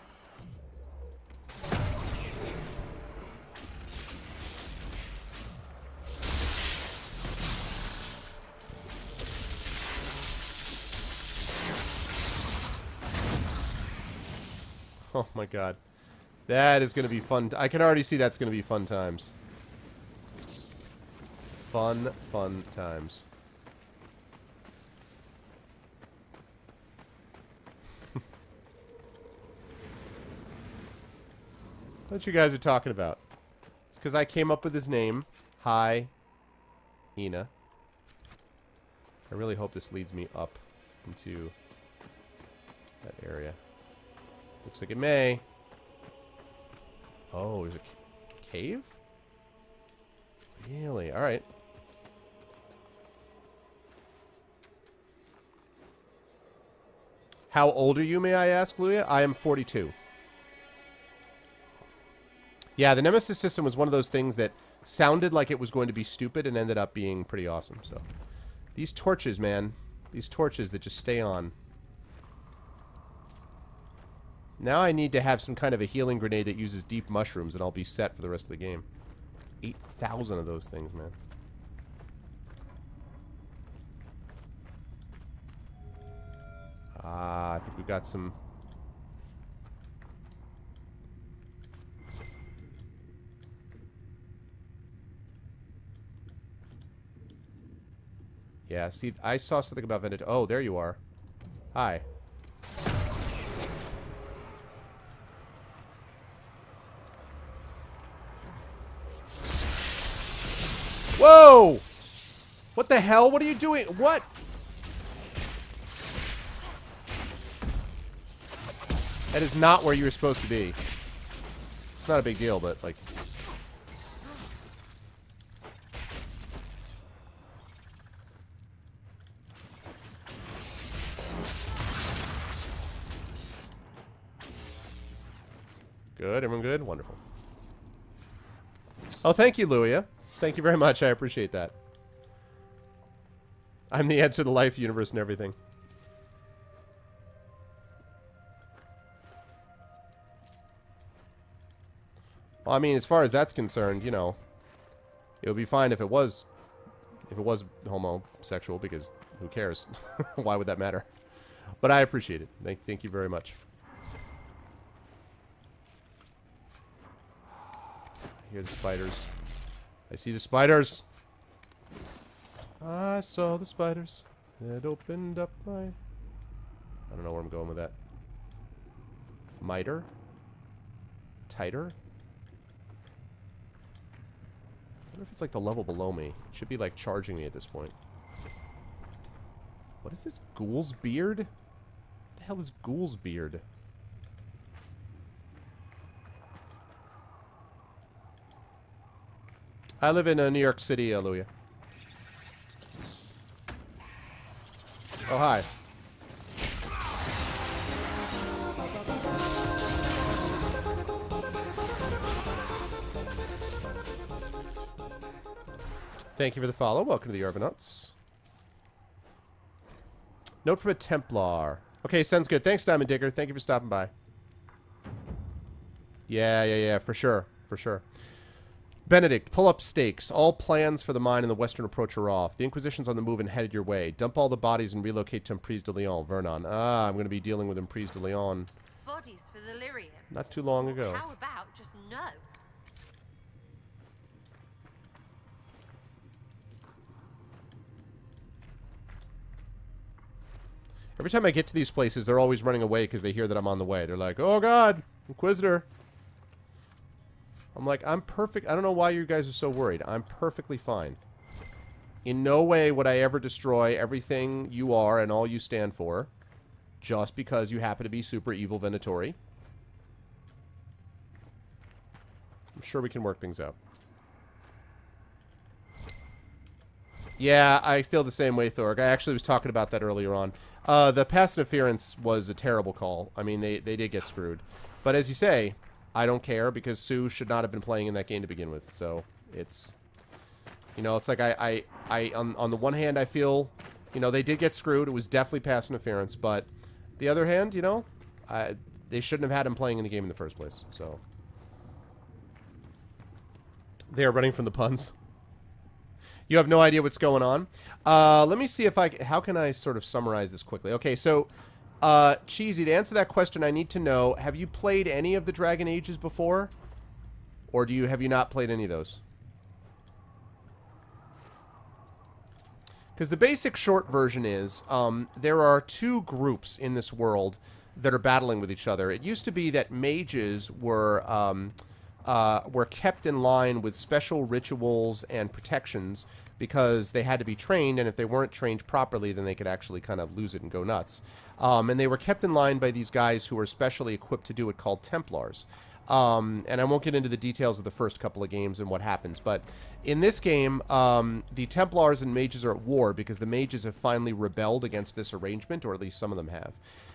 Speaker 1: Oh my god. That is going to be fun. I can already see that's going to be fun times. Fun times. What you guys are talking about? It's because I came up with his name. Hi, Ina. I really hope this leads me up into that area. Looks like it may. Oh, there's a cave? Really? Alright. How old are you, may I ask, Luia? I am 42. Yeah, the Nemesis system was one of those things that sounded like it was going to be stupid and ended up being pretty awesome. So, these torches, man. These torches that just stay on. Now I need to have some kind of a healing grenade that uses deep mushrooms and I'll be set for the rest of the game. 8,000 of those things, man. Ah, I think we've got some... Yeah, see, I saw something about vintage. Oh, there you are. Hi. Whoa! What the hell? What are you doing? What? That is not where you were supposed to be. It's not a big deal, but, like... Good, everyone good? Wonderful. Oh, thank you, Luia. Thank you very much. I appreciate that. I'm the answer to life, universe, and everything. Well, I mean, as far as that's concerned, you know, it would be fine if it was homosexual, because who cares? Why would that matter? But I appreciate it. Thank you very much. I hear the spiders. I see the spiders. I saw the spiders. It opened up my... I don't know where I'm going with that. Miter? Tighter? I wonder if it's like the level below me. It should be like charging me at this point. What is this? Ghoul's beard? What the hell is Ghoul's beard? I live in New York City, Luia. Oh, hi. Thank you for the follow. Welcome to the Argonauts. Note from a Templar. Okay, sounds good. Thanks, Diamond Digger. Thank you for stopping by. Yeah, for sure. For sure. Benedict, pull up stakes. All plans for the mine and the western approach are off. The Inquisition's on the move and headed your way. Dump all the bodies and relocate to Emprise de Lyon, Vernon. Ah, I'm going to be dealing with Emprise de Lyon.
Speaker 5: Bodies for the lyrium.
Speaker 1: Not too long ago.
Speaker 5: How about just no?
Speaker 1: Every time I get to these places, they're always running away because they hear that I'm on the way. They're like, oh god, Inquisitor. I'm like, I'm perfect. I don't know why you guys are so worried. I'm perfectly fine. In no way would I ever destroy everything you are and all you stand for just because you happen to be super evil Venatori. I'm sure we can work things out. Yeah, I feel the same way, Thorg. I actually was talking about that earlier on. The pass interference was a terrible call. I mean, they did get screwed. But as you say, I don't care because Sue should not have been playing in that game to begin with. So it's, you know, it's like I on the one hand, I feel, you know, they did get screwed. It was definitely pass interference. But the other hand, you know, they shouldn't have had him playing in the game in the first place. So they are running from the puns. You have no idea what's going on. Let me see if how can I sort of summarize this quickly? Okay, so, Cheesy, to answer that question, I need to know, have you played any of the Dragon Ages before? Or have you not played any of those? Because the basic short version is, there are two groups in this world that are battling with each other. It used to be that mages were kept in line with special rituals and protections because they had to be trained, and if they weren't trained properly, then they could actually kind of lose it and go nuts. And they were kept in line by these guys who were specially equipped to do it, called Templars. And I won't get into the details of the first couple of games and what happens, but in this game, the Templars and mages are at war because the mages have finally rebelled against this arrangement, or at least some of them have.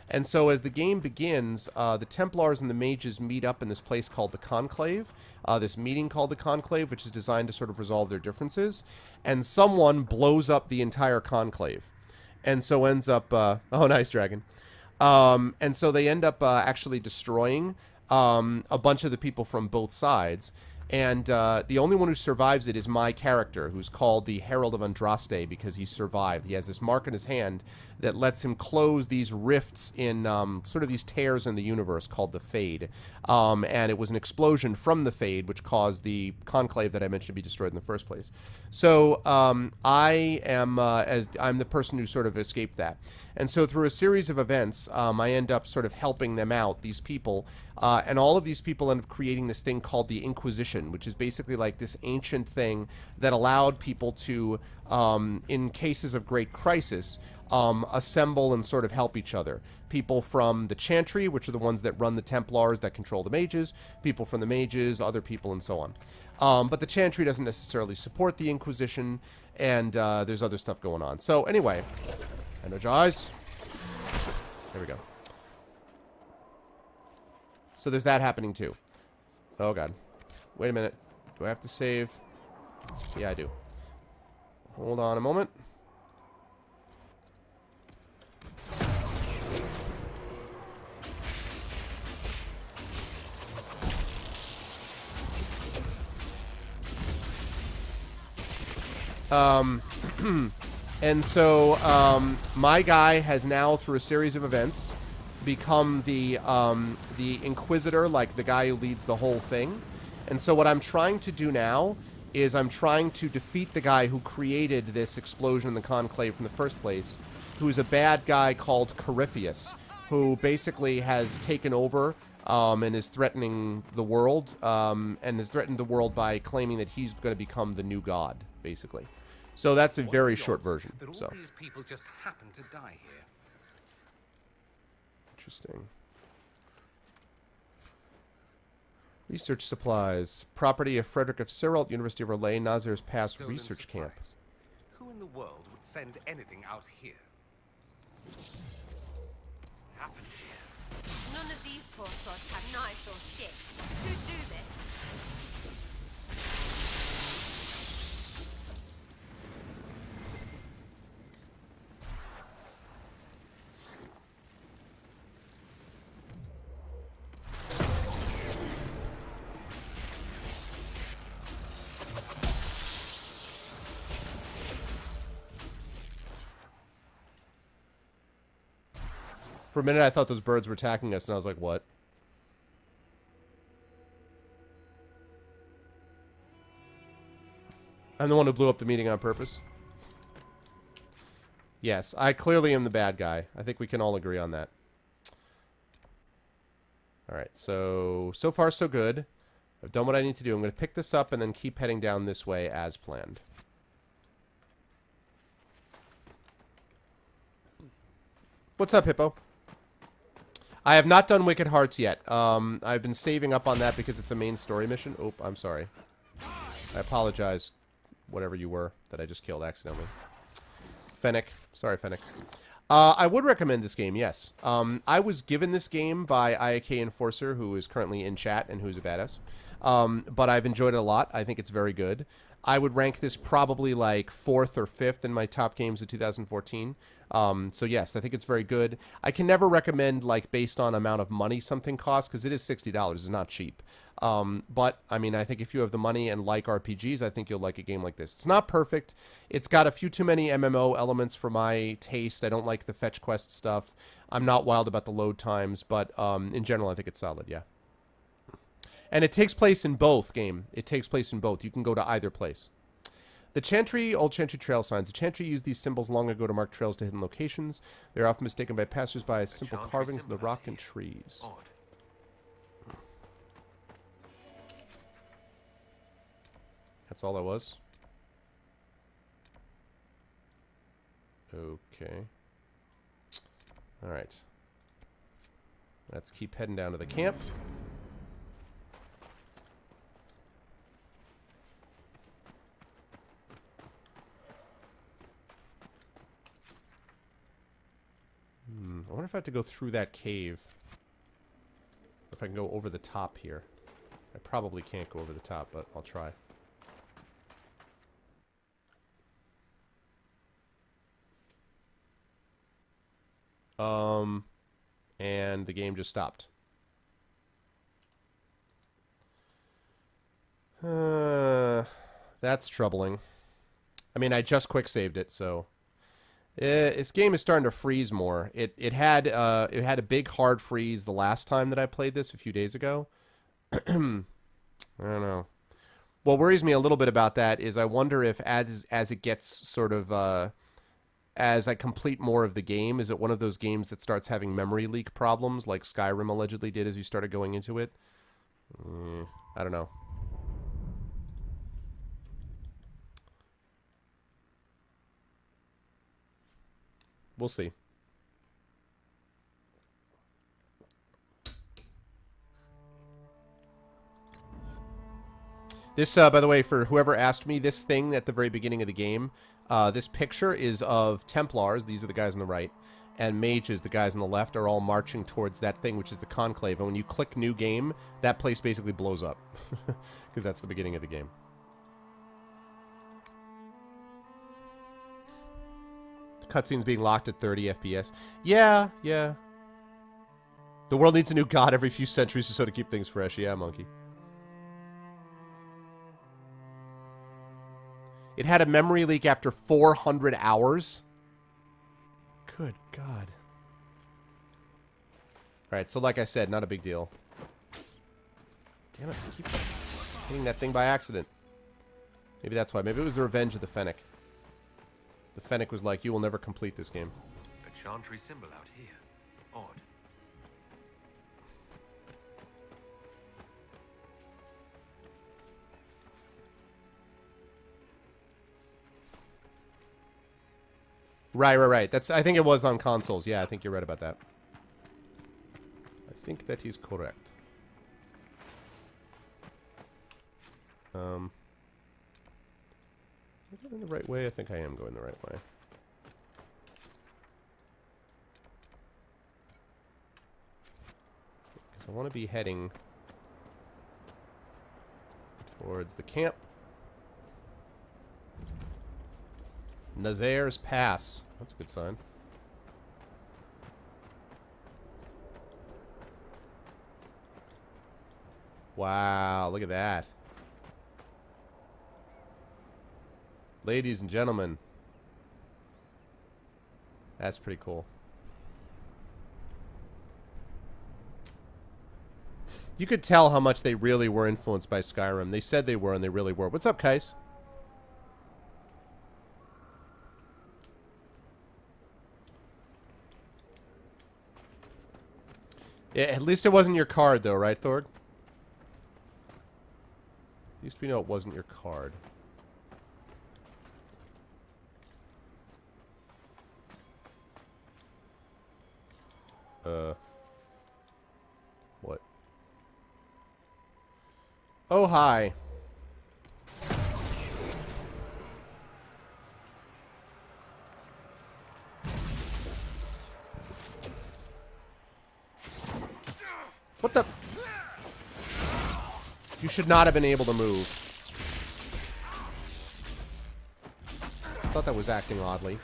Speaker 1: And so as the game begins, the Templars and the mages meet up in this place called the Conclave, this meeting called the Conclave, which is designed to sort of resolve their differences, and someone blows up the entire Conclave. And so ends up, oh, nice, Dragon. And so they end up actually destroying a bunch of the people from both sides. And the only one who survives it is my character, who's called the Herald of Andraste because he survived. He has this mark in his hand that lets him close these rifts in sort of these tears in the universe called the Fade. And it was an explosion from the Fade which caused the Conclave that I mentioned to be destroyed in the first place. So I am I'm the person who sort of escaped that. And so through a series of events, I end up sort of helping them out, these people. And all of these people end up creating this thing called the Inquisition, which is basically like this ancient thing that allowed people to, in cases of great crisis, assemble and sort of help each other. People from the Chantry, which are the ones that run the Templars that control the mages, people from the mages, other people, and so on. But the Chantry doesn't necessarily support the Inquisition, and there's other stuff going on. So anyway, energize. There we go. So there's that happening too. Oh god. Wait a minute. Do I have to save? Yeah, I do. Hold on a moment. And so my guy has now, through a series of events, become the Inquisitor, like the guy who leads the whole thing. And so what I'm trying to do now is I'm trying to defeat the guy who created this explosion in the Conclave from the first place, who's a bad guy called Corypheus, who basically has taken over and is threatening the world, and has threatened the world by claiming that he's going to become the new god, basically. So that's a very short version.
Speaker 6: That all
Speaker 1: So
Speaker 6: these people just happen to die here.
Speaker 1: interesting. Research supplies. Property of Frederick of Cyril, University of Orlais, Nazir's Pass
Speaker 6: Stolen
Speaker 1: Research Camp.
Speaker 6: supplies. Who in the world would send anything out here? Happened here.
Speaker 5: None of these poor sods have knives or sticks. Who'd do this?
Speaker 1: For a minute, I thought those birds were attacking us, and I was like, what? I'm the one who blew up the meeting on purpose. Yes, I clearly am the bad guy. I think we can all agree on that. Alright, so far so good. I've done what I need to do. I'm going to pick this up and then keep heading down this way as planned. What's up, Hippo? I have not done Wicked Hearts yet. I've been saving up on that because it's a main story mission. Oh, I'm sorry. I apologize, whatever you were that I just killed accidentally. Fennec. Sorry, Fennec. I would recommend this game, yes. I was given this game by IAK Enforcer, who is currently in chat and who's a badass. But I've enjoyed it a lot. I think it's very good. I would rank this probably like 4th or 5th in my top games of 2014. So yes, I think it's very good. I can never recommend, like, based on amount of money something costs, because it is $60. It's not cheap. But, I mean, I think if you have the money and like RPGs, I think you'll like a game like this. It's not perfect. It's got a few too many MMO elements for my taste. I don't like the fetch quest stuff. I'm not wild about the load times, but in general, I think it's solid, yeah. And it takes place in both, game. It takes place in both. You can go to either place. The Chantry, old Chantry trail signs. The Chantry used these symbols long ago to mark trails to hidden locations. They're often mistaken by passersby as simple carvings in the rock and trees.
Speaker 3: Odd.
Speaker 1: That's all that was? Okay. Alright. Let's keep heading down to the camp. I wonder if I have to go through that cave. If I can go over the top here. I probably can't go over the top, but I'll try. And the game just stopped. That's troubling. I mean, I just quick saved it, so this game is starting to freeze more. It had a big hard freeze the last time that I played this a few days ago. I don't know. What worries me a little bit about that is I wonder if as it gets sort of as I complete more of the game, is it one of those games that starts having memory leak problems like Skyrim allegedly did as you started going into it? I don't know. We'll see. This, by the way, for whoever asked me, this thing at the very beginning of the game, this picture is of Templars, these are the guys on the right, and Mages, the guys on the left, are all marching towards that thing, which is the Conclave. And when you click New Game, that place basically blows up. Because that's the beginning of the game. Cutscenes being locked at 30 FPS. Yeah, yeah. The world needs a new god every few centuries or so to keep things fresh. Yeah, monkey. It had a memory leak after 400 hours. Good God. Alright, so like I said, not a big deal. Damn it, I keep hitting that thing by accident. Maybe that's why. Maybe it was the revenge of the Fennec. The Fennec was like, you will never complete this game.
Speaker 3: A Chantry symbol out here. Odd.
Speaker 1: Right. That's. I think it was on consoles. Yeah, I think you're right about that. I think that is correct. Am I going the right way? I think I am going the right way. Because I want to be heading towards the camp. Nazar's Pass. That's a good sign. Wow, look at that. Ladies and gentlemen. That's pretty cool. You could tell how much they really were influenced by Skyrim. They said they were, and they really were. What's up, Kais? Yeah, at least it wasn't your card, though, right, Thord? At least we know it wasn't your card. What? Oh, hi. What the? You should not have been able to move. I thought that was acting oddly.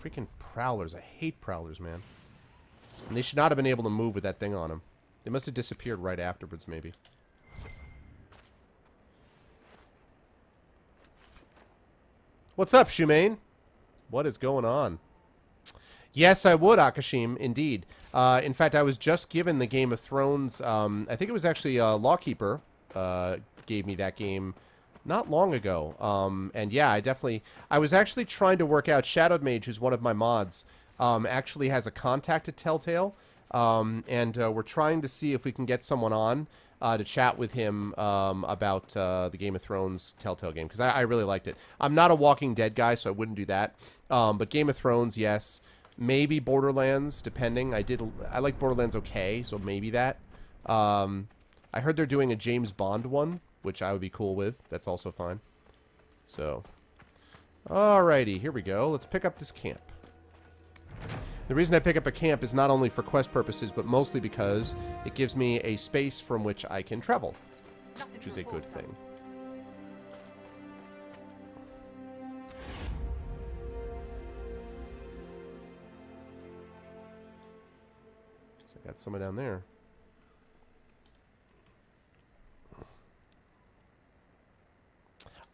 Speaker 1: Freaking prowlers. I hate prowlers, man. And they should not have been able to move with that thing on them. They must have disappeared right afterwards, maybe. What's up, Shumain? What is going on? Yes, I would, Akashim, indeed. In fact, I was just given the Game of Thrones. I think it was actually Lawkeeper gave me that game not long ago. And yeah, I was actually trying to work out Shadowed Mage, who's one of my mods, actually has a contact at Telltale. And we're trying to see if we can get someone on to chat with him about the Game of Thrones Telltale game, because I really liked it. I'm not a Walking Dead guy, so I wouldn't do that. But Game of Thrones, yes. Maybe Borderlands, depending. I like Borderlands okay, so maybe that. I heard they're doing a James Bond one, which I would be cool with. That's also fine. So, alrighty, here we go. Let's pick up this camp. The reason I pick up a camp is not only for quest purposes, but mostly because it gives me a space from which I can travel, which is a good thing. So I got someone down there.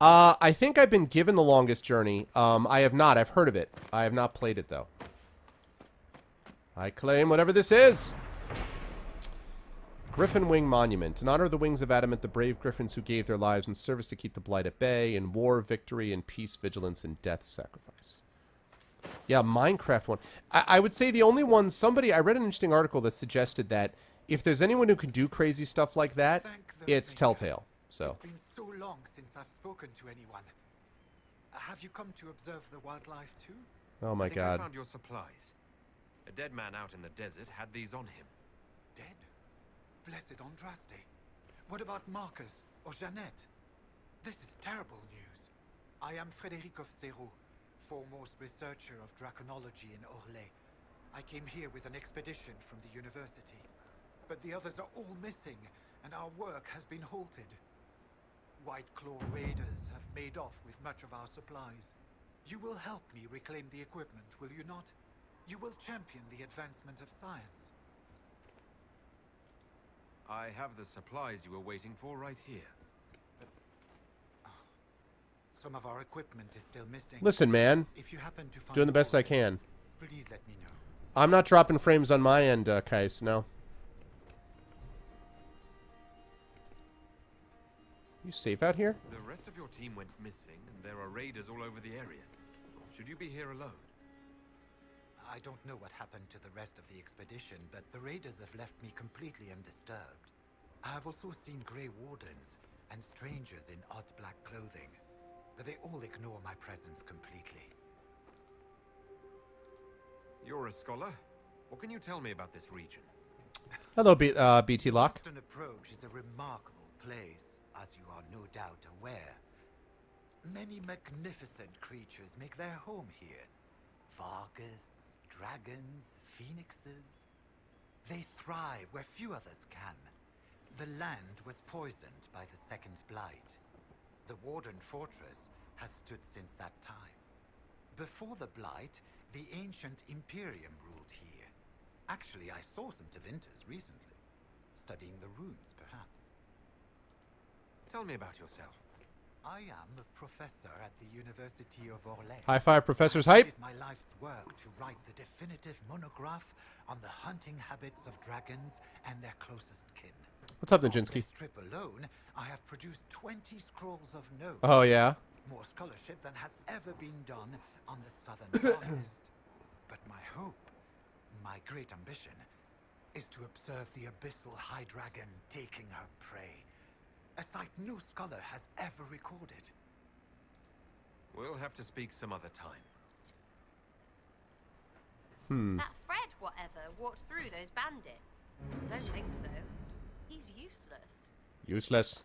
Speaker 1: I think I've been given the longest journey. I have not. I've heard of it. I have not played it, though. I claim whatever this is. Griffin Wing Monument. In honor of the wings of adamant, the brave griffins who gave their lives in service to keep the blight at bay, in war, victory, in peace, vigilance, and death, sacrifice. Yeah, Minecraft one. I would say the only one, I read an interesting article that suggested that if there's anyone who can do crazy stuff like that, it's Telltale. So.
Speaker 7: It's been so long since I've spoken to anyone. Have you come to observe the wildlife too?
Speaker 1: Oh my
Speaker 3: I think
Speaker 1: God.
Speaker 3: I found your supplies. A dead man out in the desert had these on him.
Speaker 7: Dead? Blessed Andraste. What about Marcus or Jeannette? This is terrible news. I am Frédéric of Serrault, foremost researcher of draconology in Orlais. I came here with an expedition from the university. But the others are all missing, and our work has been halted. White Claw raiders have made off with much of our supplies. You will help me reclaim the equipment, will you not? You will champion the advancement of science.
Speaker 3: I have the supplies you were waiting for right here.
Speaker 7: Some of our equipment is still missing.
Speaker 1: Listen, man.
Speaker 7: If you happen to find
Speaker 1: Doing the best I
Speaker 7: more,
Speaker 1: can.
Speaker 7: please let me know.
Speaker 1: I'm not dropping frames on my end, Kais. No. You safe out here?
Speaker 3: The rest of your team went missing, and there are raiders all over the area. Should you be here alone?
Speaker 7: I don't know what happened to the rest of the expedition, but the raiders have left me completely undisturbed. I have also seen Grey Wardens and strangers in odd black clothing, but they all ignore my presence completely.
Speaker 3: You're a scholar. What can you tell me about this region?
Speaker 1: Hello, BT Lock.
Speaker 7: Western Approach is a remarkable place, as you are no doubt aware. Many magnificent creatures make their home here. Vargas, dragons, phoenixes. They thrive where few others can. The land was poisoned by the Second Blight. The Warden Fortress has stood since that time. Before the Blight, the ancient Imperium ruled here. Actually, I saw some Tevinters recently. Studying the runes, perhaps.
Speaker 3: Tell me about yourself.
Speaker 7: I am a professor at the University of Orléans.
Speaker 1: High five, Professor's
Speaker 7: I
Speaker 1: hype.
Speaker 7: did my life's work to write the definitive monograph on the hunting habits of dragons and their closest kin.
Speaker 1: What's up,
Speaker 7: On
Speaker 1: Nijinsky?
Speaker 7: this trip alone, I have produced 20 scrolls of notes.
Speaker 1: Oh, yeah?
Speaker 7: More scholarship than has ever been done on the southern forest. But my hope, my great ambition, is to observe the abyssal high dragon taking her prey. A sight no scholar has ever recorded.
Speaker 3: We'll have to speak some other time.
Speaker 5: That Fred whatever walked through those bandits. Don't think so. He's useless.
Speaker 1: Useless.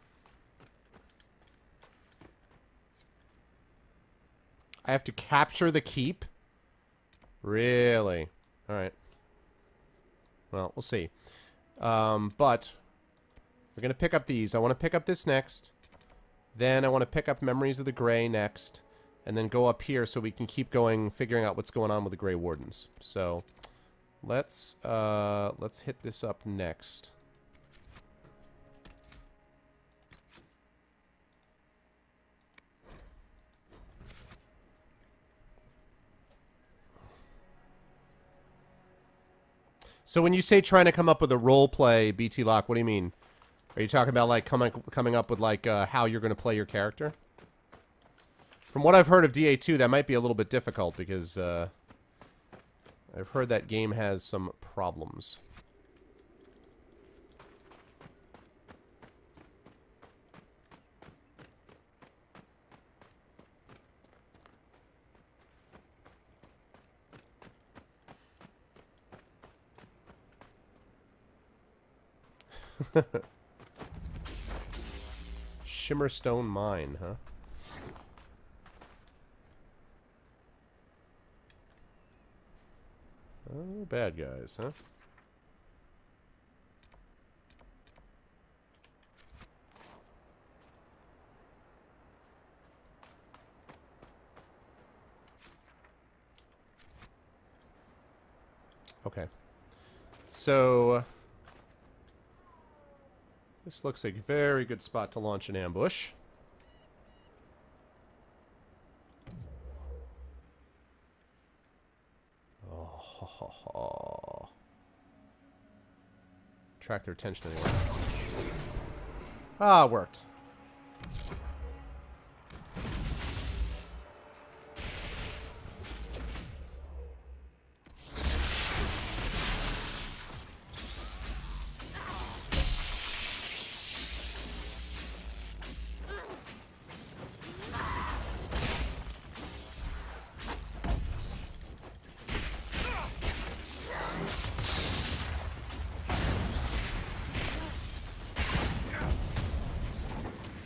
Speaker 1: I have to capture the keep? Really? Alright. Well, we'll see. But we're going to pick up these. I want to pick up this next. Then I want to pick up Memories of the Grey next. And then go up here so we can keep going, figuring out what's going on with the Grey Wardens. So, let's hit this up next. So when you say trying to come up with a role play, BT Lock, what do you mean? Are you talking about like coming up with like how you're going to play your character? From what I've heard of DA2, that might be a little bit difficult because I've heard that game has some problems. Shimmerstone Mine, huh? Oh, bad guys, huh? Okay. So this looks like a very good spot to launch an ambush. Oh, attract their attention anyway. Ah, worked.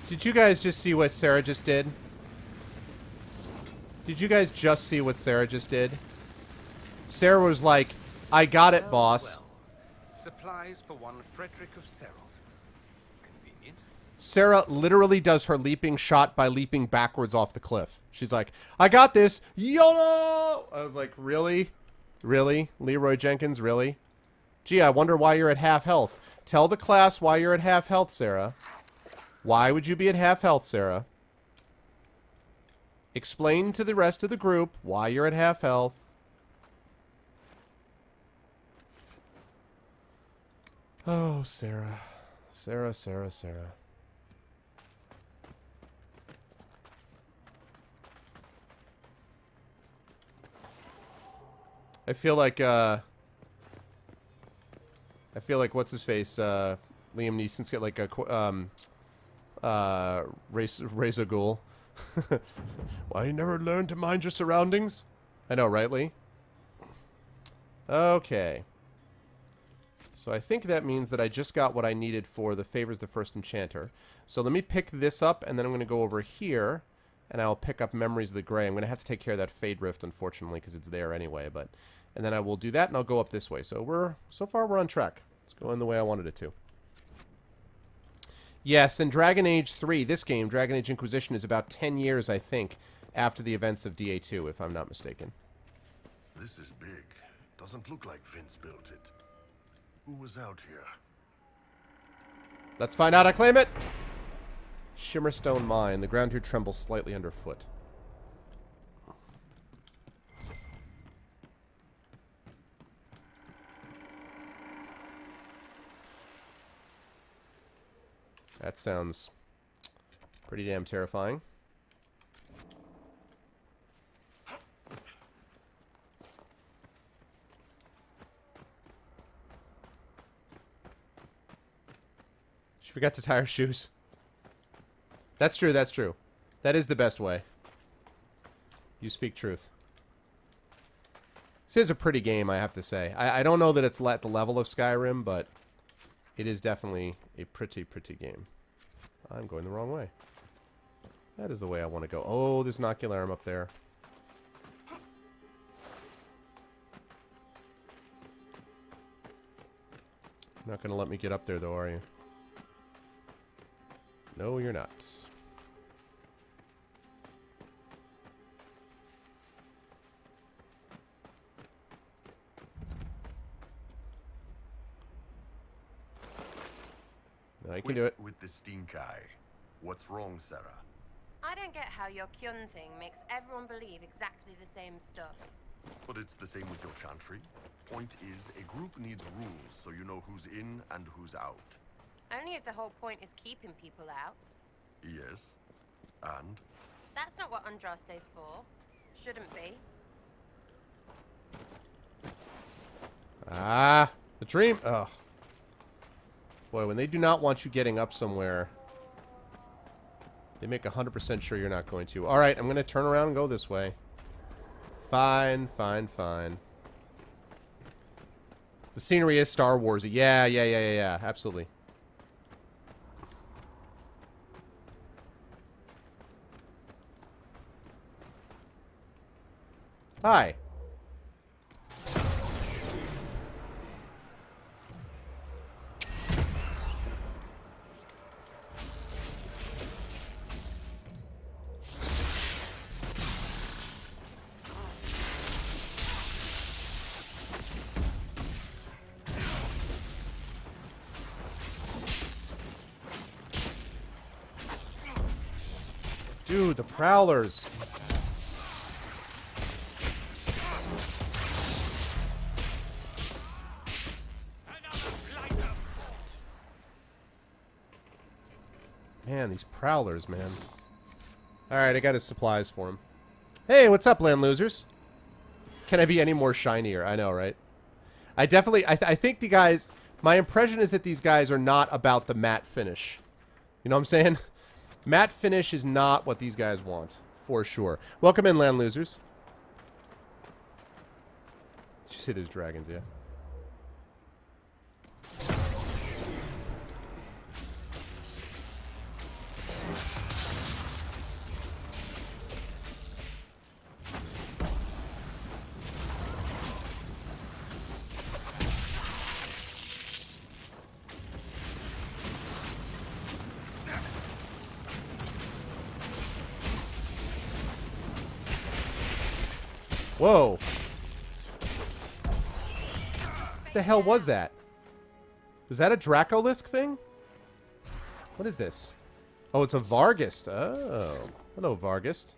Speaker 1: Did you guys just see what Sarah just did? Did you guys just see what Sarah just did? Sarah was like, I got it, boss.
Speaker 6: Well, supplies for one Frederick of Serald. Convenient.
Speaker 1: Sarah literally does her leaping shot by leaping backwards off the cliff. She's like, I got this. YOLO! I was like, really? Really? Leroy Jenkins, really? Gee, I wonder why you're at half health. Tell the class why you're at half health, Sarah. Why would you be at half health, Sarah? Explain to the rest of the group why you're at half health. Oh, Sarah. Sarah, Sarah, Sarah. I feel like what's his face? Liam Neeson's got like a Razor Ghoul. Why you never learn to mind your surroundings? I know, right, Lee? Okay. So I think that means that I just got what I needed for the Favors the First Enchanter. So let me pick this up, and then I'm going to go over here, and I'll pick up Memories of the Grey. I'm going to have to take care of that Fade Rift, unfortunately, because it's there anyway. And then I will do that, and I'll go up this way. So far we're on track. It's going the way I wanted it to. Yes, and Dragon Age 3, this game, Dragon Age Inquisition, is about 10 years, I think, after the events of DA2, if I'm not mistaken.
Speaker 8: This is big. Doesn't look like Vince built it. Who was out here?
Speaker 1: Let's find out. I claim it. Shimmerstone Mine. The ground here trembles slightly underfoot. That sounds pretty damn terrifying. She forgot to tie her shoes. That's true, that's true. That is the best way. You speak truth. This is a pretty game, I have to say. I don't know that it's at the level of Skyrim, but it is definitely a pretty game. I'm going the wrong way. That is the way I want to go. Oh, there's an Ocularum up there. You're not going to let me get up there, though, are you? No, you're not. No, you can do it.
Speaker 8: With the stink eye. What's wrong, Sarah?
Speaker 5: I don't get how your Kyun thing makes everyone believe exactly the same stuff.
Speaker 8: But it's the same with your chantry. Point is, a group needs rules so you know who's in and who's out.
Speaker 5: Only if the whole point is keeping people out.
Speaker 8: Yes. And?
Speaker 5: That's not what Andraste's for. Shouldn't be.
Speaker 1: Ah, the dream. Ugh. Boy, when they do not want you getting up somewhere, they make 100% sure you're not going to. All right, I'm going to turn around and go this way. Fine. The scenery is Star Wars-y. Yeah. Absolutely. Hi. Dude, the Prowlers. Man, these Prowlers, man. Alright, I got his supplies for him. Hey, what's up, land losers? Can I be any more shinier? I know, right? I definitely... I think the guys... My impression is that these guys are not about the matte finish. You know what I'm saying? Matte finish is not what these guys want. For sure. Welcome in, land losers. Did you say there's dragons, yeah? Whoa. What the hell was that? Was that a Dracolisk thing? What is this? Oh, it's a Vargist. Oh. Hello, Vargist.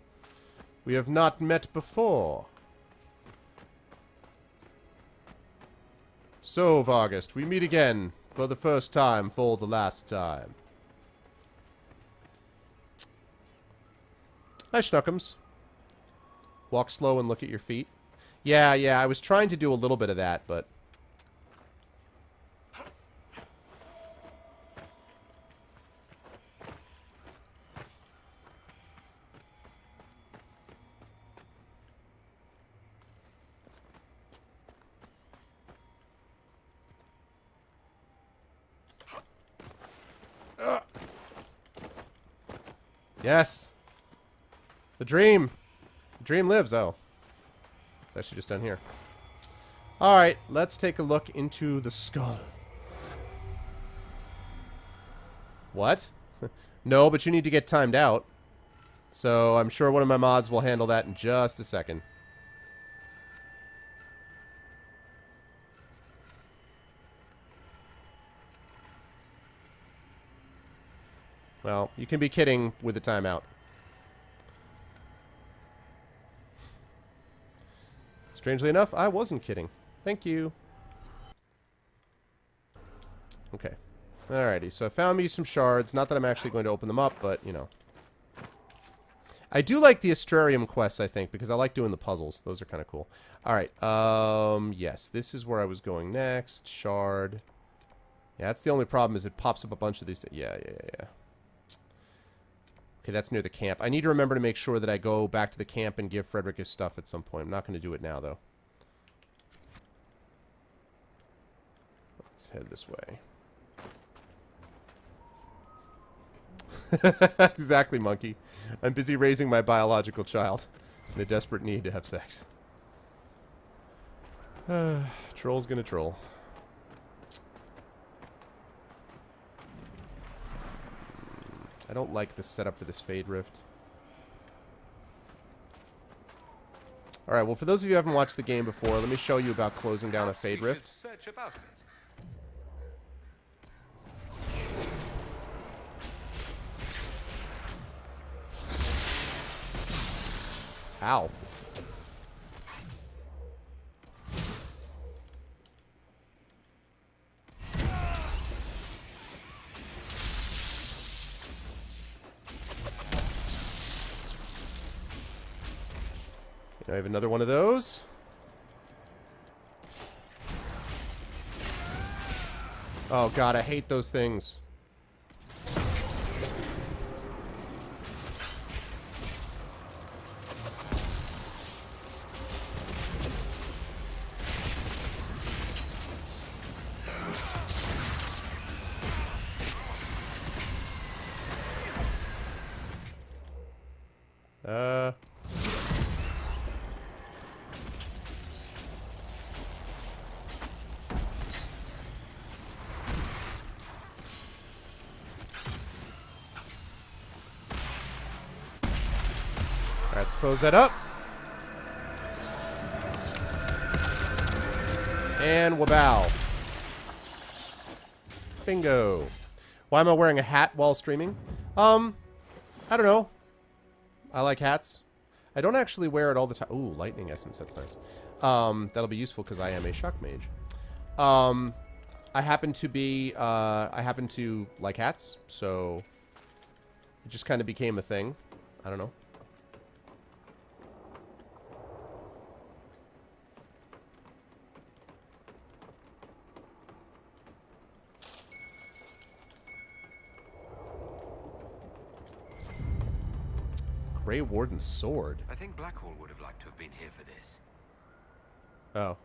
Speaker 1: We have not met before. So, Vargist, we meet again. For the first time, for the last time. Hi, Schnuckums. Walk slow and look at your feet. Yeah, I was trying to do a little bit of that, but... Yes! The dream! The dream lives, oh. It's actually just down here. Alright, let's take a look into the skull. What? No, but you need to get timed out. So I'm sure one of my mods will handle that in just a second. Well, you can be kidding with the timeout. Strangely enough, I wasn't kidding. Thank you. Okay. Alrighty, so I found me some shards. Not that I'm actually going to open them up, but, you know. I do like the Astrarium quests, I think, because I like doing the puzzles. Those are kind of cool. Alright, yes, this is where I was going next. Shard. Yeah, that's the only problem, is it pops up a bunch of these things. Yeah. Okay, that's near the camp. I need to remember to make sure that I go back to the camp and give Frederick his stuff at some point. I'm not going to do it now, though. Let's head this way. Exactly, monkey. I'm busy raising my biological child. In a desperate need to have sex. Troll's gonna troll. I don't like the setup for this Fade Rift. Alright, well, for those of you who haven't watched the game before, let me show you about closing down a Fade Rift.
Speaker 6: Search about it.
Speaker 1: How? I have another one of those. Oh god, I hate those things. Let's close that up. And wabow. Bingo. Why am I wearing a hat while streaming? I don't know. I like hats. I don't actually wear it all the time. Ooh, lightning essence. That's nice. That'll be useful because I am a shock mage. I happen to like hats, so it just kind of became a thing. I don't know. Grey Warden's sword.
Speaker 3: I think Blackwall would have liked to have been here for this.
Speaker 1: Oh.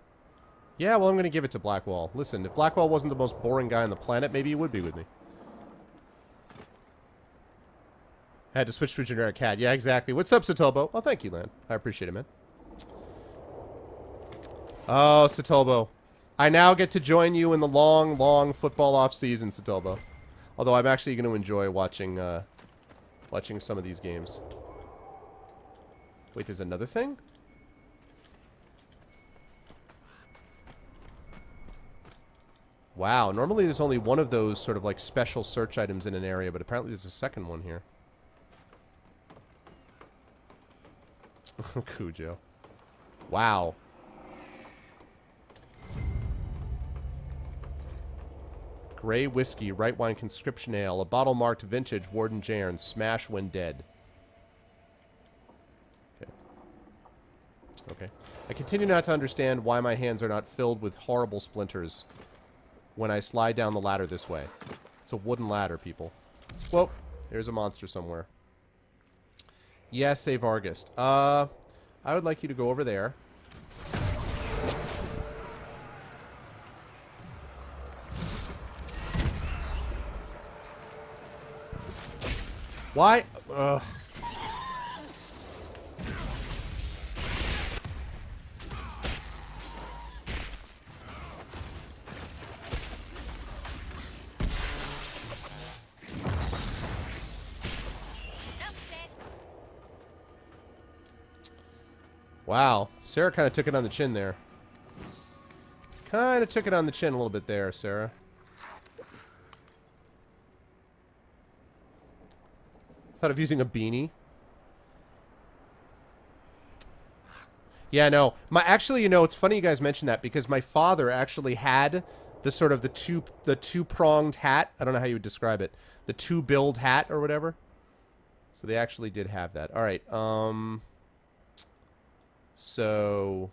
Speaker 1: Yeah, well, I'm going to give it to Blackwall. Listen, if Blackwall wasn't the most boring guy on the planet, maybe he would be with me. Had to switch to a generic cat. Yeah, exactly. What's up, Satobo? Oh, thank you, Lan. I appreciate it, man. Oh, Satobo. I now get to join you in the long, long football off-season, Satobo. Although I'm actually going to enjoy watching some of these games. Wait, there's another thing? Wow, normally there's only one of those sort of like special search items in an area, but apparently there's a second one here. Cujo. Wow. Grey whiskey, right wine conscription ale, a bottle marked vintage, Warden Jairn, smash when dead. Okay. I continue not to understand why my hands are not filled with horrible splinters when I slide down the ladder this way. It's a wooden ladder, people. Whoa. There's a monster somewhere. Yes, save Argist. I would like you to go over there. Why? Ugh. Wow. Sarah kind of took it on the chin there. Kind of took it on the chin a little bit there, Sarah. Thought of using a beanie. Yeah, no. Actually, you know, it's funny you guys mentioned that because my father actually had the sort of the two-pronged hat. I don't know how you would describe it. The two-billed hat or whatever. So they actually did have that. All right. So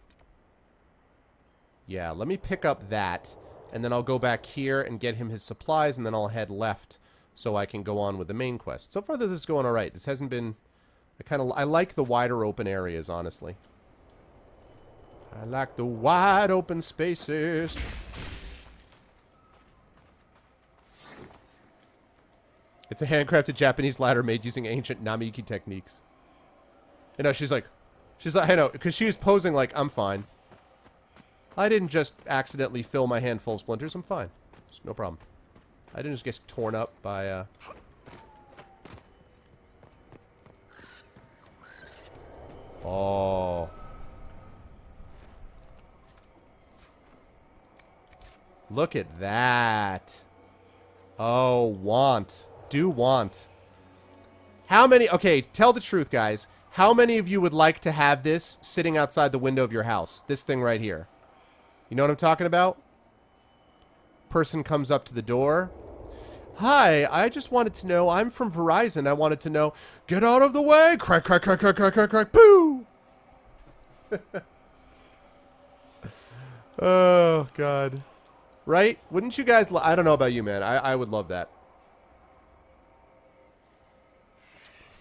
Speaker 1: yeah, let me pick up that, and then I'll go back here and get him his supplies, and then I'll head left so I can go on with the main quest. So far, this is going all right. This hasn't been. I like the wider open areas, honestly. I like the wide open spaces. It's a handcrafted Japanese ladder made using ancient Namiki techniques. You know, she's like, I know, because she was posing like, I'm fine. I didn't just accidentally fill my hand full of splinters. I'm fine. It's no problem. I didn't just get torn up by, Oh. Look at that. Oh, want. Do want. How many... Okay, tell the truth, guys. How many of you would like to have this sitting outside the window of your house? This thing right here. You know what I'm talking about? Person comes up to the door. Hi, I just wanted to know... I'm from Verizon. I wanted to know... Get out of the way! Crack, crack, crack, crack, crack, crack, crack. Boo! Oh, God. Right? Wouldn't you guys... I don't know about you, man. I would love that.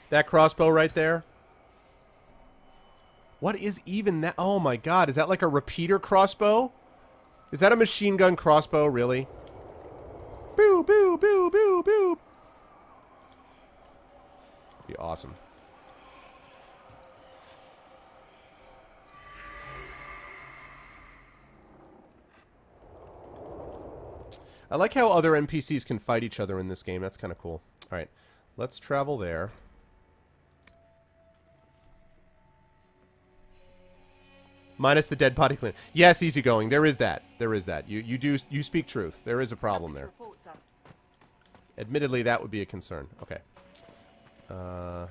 Speaker 1: That crossbow right there. What is even that? Oh, my God. Is that like a repeater crossbow? Is that a machine gun crossbow, really? Boo, boo, boo, boo, boo. Be awesome. I like how other NPCs can fight each other in this game. That's kind of cool. All right, let's travel there. Minus the dead body clean. Yes, easygoing. There is that. There is that. You speak truth. There is a problem there. Admittedly, that would be a concern. Okay. All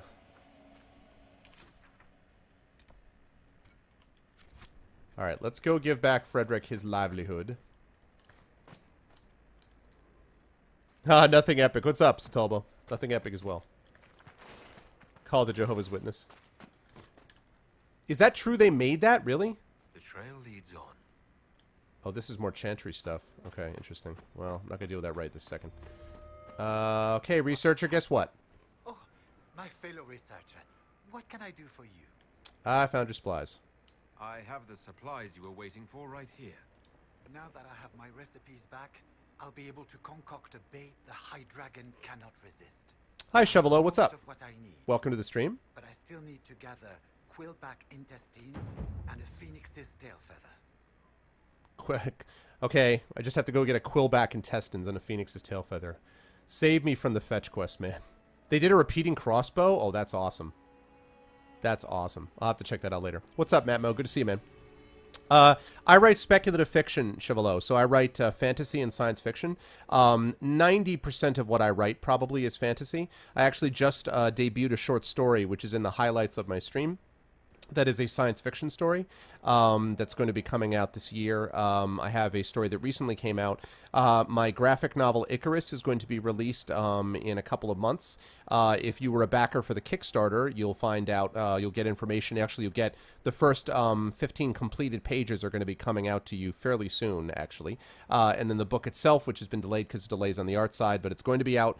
Speaker 1: right, let's go give back Frederick his livelihood. Ah, nothing epic. What's up, Satulbo? Nothing epic as well. Call the Jehovah's Witness. Is that true they made that? Really?
Speaker 3: The trail leads on.
Speaker 1: Oh, this is more chantry stuff. Okay, interesting. Well, I'm not going to deal with that right this second. Okay, researcher, guess what?
Speaker 7: Oh, my fellow researcher. What can I do for you?
Speaker 1: I found your supplies.
Speaker 3: I have the supplies you were waiting for right here.
Speaker 7: Now that I have my recipes back, I'll be able to concoct a bait the High Dragon cannot resist.
Speaker 1: Hi, Chevelo. What's up?
Speaker 7: Most of what I need,
Speaker 1: Welcome to the stream.
Speaker 7: but I still need to gather quillback intestines and a phoenix's tail feather.
Speaker 1: Quick. Okay, I just have to go get a quillback intestines and a phoenix's tail feather. Save me from the fetch quest, man. They did a repeating crossbow? Oh, that's awesome. That's awesome. I'll have to check that out later. What's up, Matt Mo? Good to see you, man. I write speculative fiction, Chevelo, so I write fantasy and science fiction. 90% of what I write probably is fantasy. I actually just debuted a short story, which is in the highlights of my stream. That is a science fiction story that's going to be coming out this year. I have a story that recently came out. My graphic novel Icarus is going to be released in a couple of months. If you were a backer for the Kickstarter, you'll find out, you'll get information. Actually, you'll get the first 15 completed pages are going to be coming out to you fairly soon, actually. And then the book itself, which has been delayed because of delays on the art side, but it's going to be out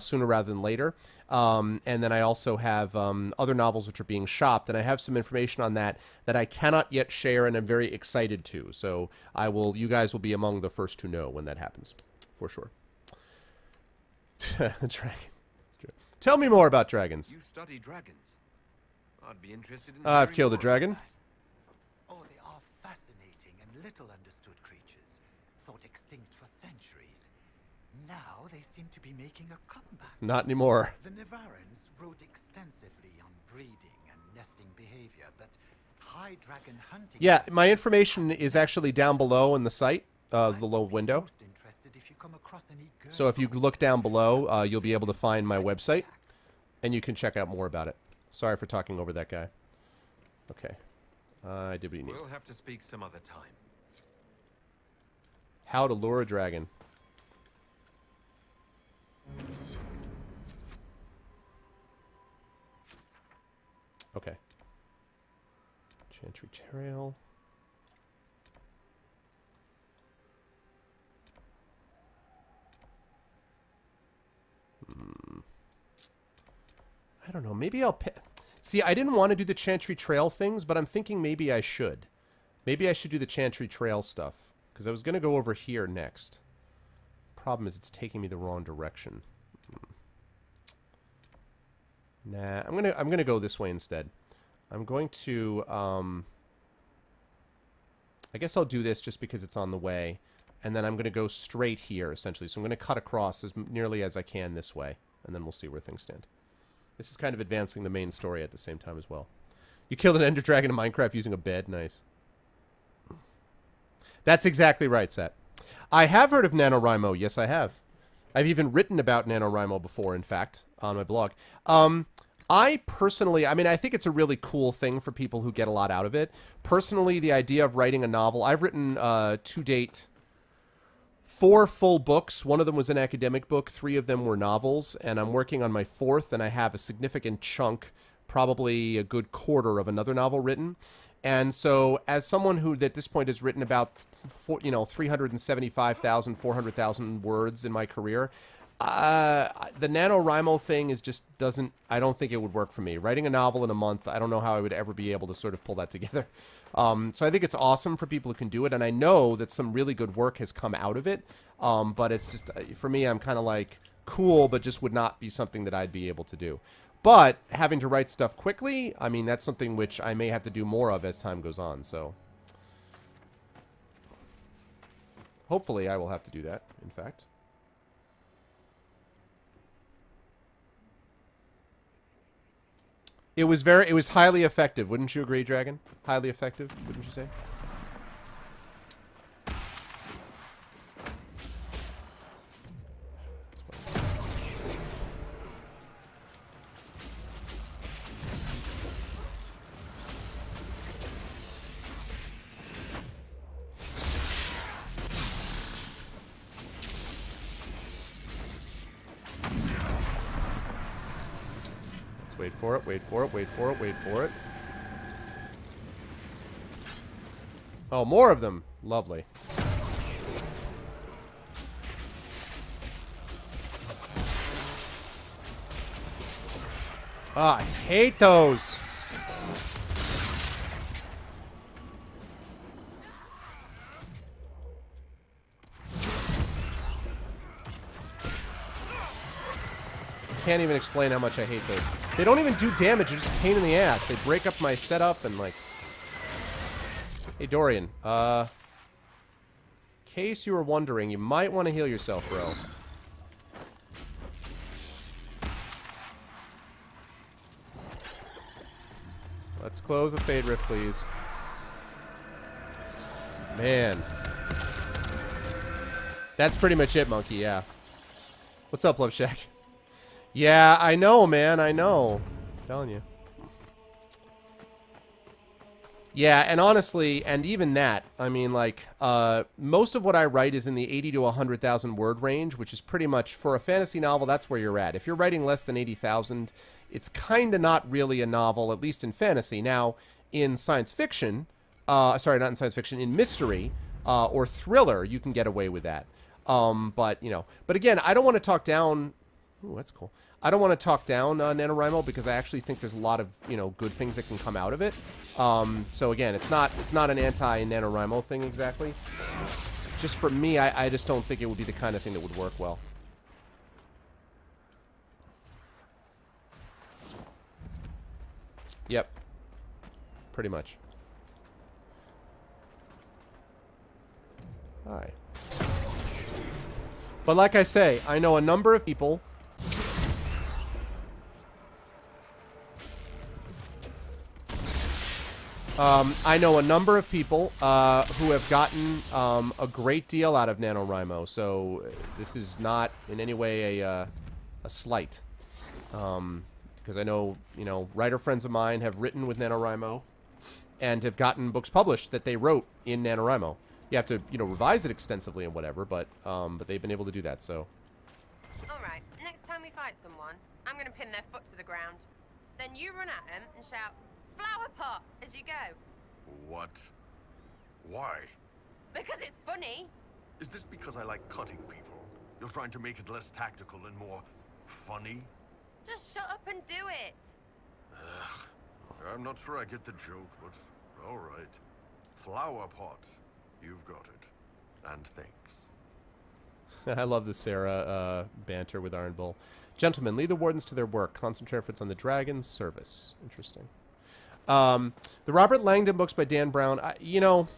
Speaker 1: sooner rather than later. And then I also have other novels which are being shopped, and I have some information on that I cannot yet share, and I'm very excited to. So you guys will be among the first to know when that happens, for sure. Dragon. Tell me more about dragons.
Speaker 3: You study dragons. I'd be interested in...
Speaker 1: I've
Speaker 3: hearing
Speaker 1: killed a
Speaker 3: more
Speaker 1: dragon.
Speaker 3: about that.
Speaker 7: Oh, they are fascinating and little understood creatures, thought extinct for centuries. Now they seem to be making a comeback.
Speaker 1: Not anymore.
Speaker 7: The Nevarans wrote extensively on breeding and nesting behavior, but high dragon hunting...
Speaker 1: Yeah, my information is actually down below in the site, the little window.
Speaker 7: Most interested if you come across any
Speaker 1: So if you look down below, you'll be able to find my website. and you can check out more about it. Sorry for talking over that guy. Okay. I did what you need.
Speaker 3: We'll have to speak some other time.
Speaker 1: How to lure a dragon. Okay. Chantry Trail. I don't know. Maybe I'll pick... See, I didn't want to do the Chantry Trail things, but I'm thinking maybe I should. Maybe I should do the Chantry Trail stuff. Because I was going to go over here next. Problem is it's taking me the wrong direction. Nah, I'm gonna go this way instead. I'm going to I guess I'll do this just because it's on the way, and then I'm gonna go straight here essentially. So I'm gonna cut across as nearly as I can this way, and then we'll see where things stand. This is kind of advancing the main story at the same time as well. You killed an Ender Dragon in Minecraft using a bed. Nice. That's exactly right, Seth. I have heard of NaNoWriMo. Yes, I have. I've even written about NaNoWriMo before, in fact, on my blog. I personally, I mean, I think it's a really cool thing for people who get a lot out of it. Personally, the idea of writing a novel, I've written, to date, 4 full books. One of them was an academic book. 3 of them were novels, and I'm working on my 4th, and I have a significant chunk, probably a good quarter of another novel written. And so, as someone who, at this point, has written about, 375,000, 400,000 words in my career, the NaNoWriMo thing is just doesn't, I don't think it would work for me. Writing a novel in a month, I don't know how I would ever be able to sort of pull that together. So I think it's awesome for people who can do it, and I know that some really good work has come out of it. But it's just, for me, I'm kind of like, cool, but just would not be something that I'd be able to do. But having to write stuff quickly, I mean, that's something which I may have to do more of as time goes on, so. Hopefully I will have to do that, in fact. It was highly effective, wouldn't you agree, Dragon? Highly effective, wouldn't you say? Wait for it, wait for it, wait for it, wait for it. Oh, more of them. Lovely. Ah, I hate those. Can't even explain how much I hate those. They don't even do damage, they're just a pain in the ass. They break up my setup and like... Hey, Dorian. In case you were wondering, you might want to heal yourself, bro. Let's close the Fade Rift, please. Man. That's pretty much it, Monkey, yeah. What's up, Love Shack? Yeah, I know, man. I know. I'm telling you. Yeah, and honestly, and even that, I mean, like, most of what I write is in the 80 to 100,000 word range, which is pretty much, for a fantasy novel, that's where you're at. If you're writing less than 80,000, it's kind of not really a novel, at least in fantasy. Now, in science fiction, sorry, not in science fiction, in mystery or thriller, you can get away with that. But, you know, but again, I don't want to talk down... Ooh, that's cool. I don't want to talk down NaNoWriMo because I actually think there's a lot of, you know, good things that can come out of it. So again, it's not an anti-NaNoWriMo thing exactly. Just for me, I just don't think it would be the kind of thing that would work well. Yep. Pretty much. Hi. But like I say, I know a number of people... I know a number of people who have gotten a great deal out of NaNoWriMo, so this is not in any way a slight. because I know, you know, writer friends of mine have written with NaNoWriMo and have gotten books published that they wrote in NaNoWriMo. You have to, you know, revise it extensively and whatever, but they've been able to do that, so.
Speaker 5: Alright, next time we fight someone, I'm gonna pin their foot to the ground. Then you run at them and shout, "Flower pot," as you go.
Speaker 8: What? Why?
Speaker 5: Because it's funny.
Speaker 8: Is this because I like cutting people? You're trying to make it less tactical and more funny?
Speaker 5: Just shut up and do it.
Speaker 8: Ugh. I'm not sure I get the joke, but all right. Flower pot. You've got it. And thanks.
Speaker 1: I love the Sarah banter with Iron Bull. Gentlemen, lead the wardens to their work. Concentrate efforts on the dragon's service. Interesting. The Robert Langdon books by Dan Brown. You know,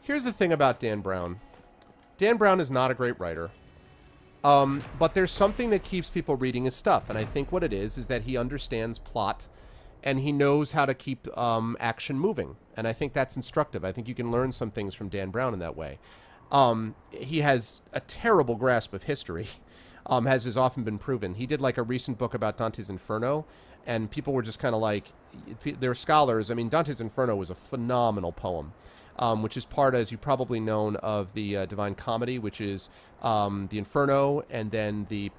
Speaker 1: here's the thing about Dan Brown. Dan Brown is not a great writer. But there's something that keeps people reading his stuff. And I think what it is that he understands plot and he knows how to keep action moving. And I think that's instructive. I think you can learn some things from Dan Brown in that way. He has a terrible grasp of history, as has often been proven. He did like a recent book about Dante's Inferno, and people were just kind of like, they're scholars. I mean, Dante's Inferno was a phenomenal poem, which is part, as you probably known, of the Divine Comedy, which is the Inferno, and then the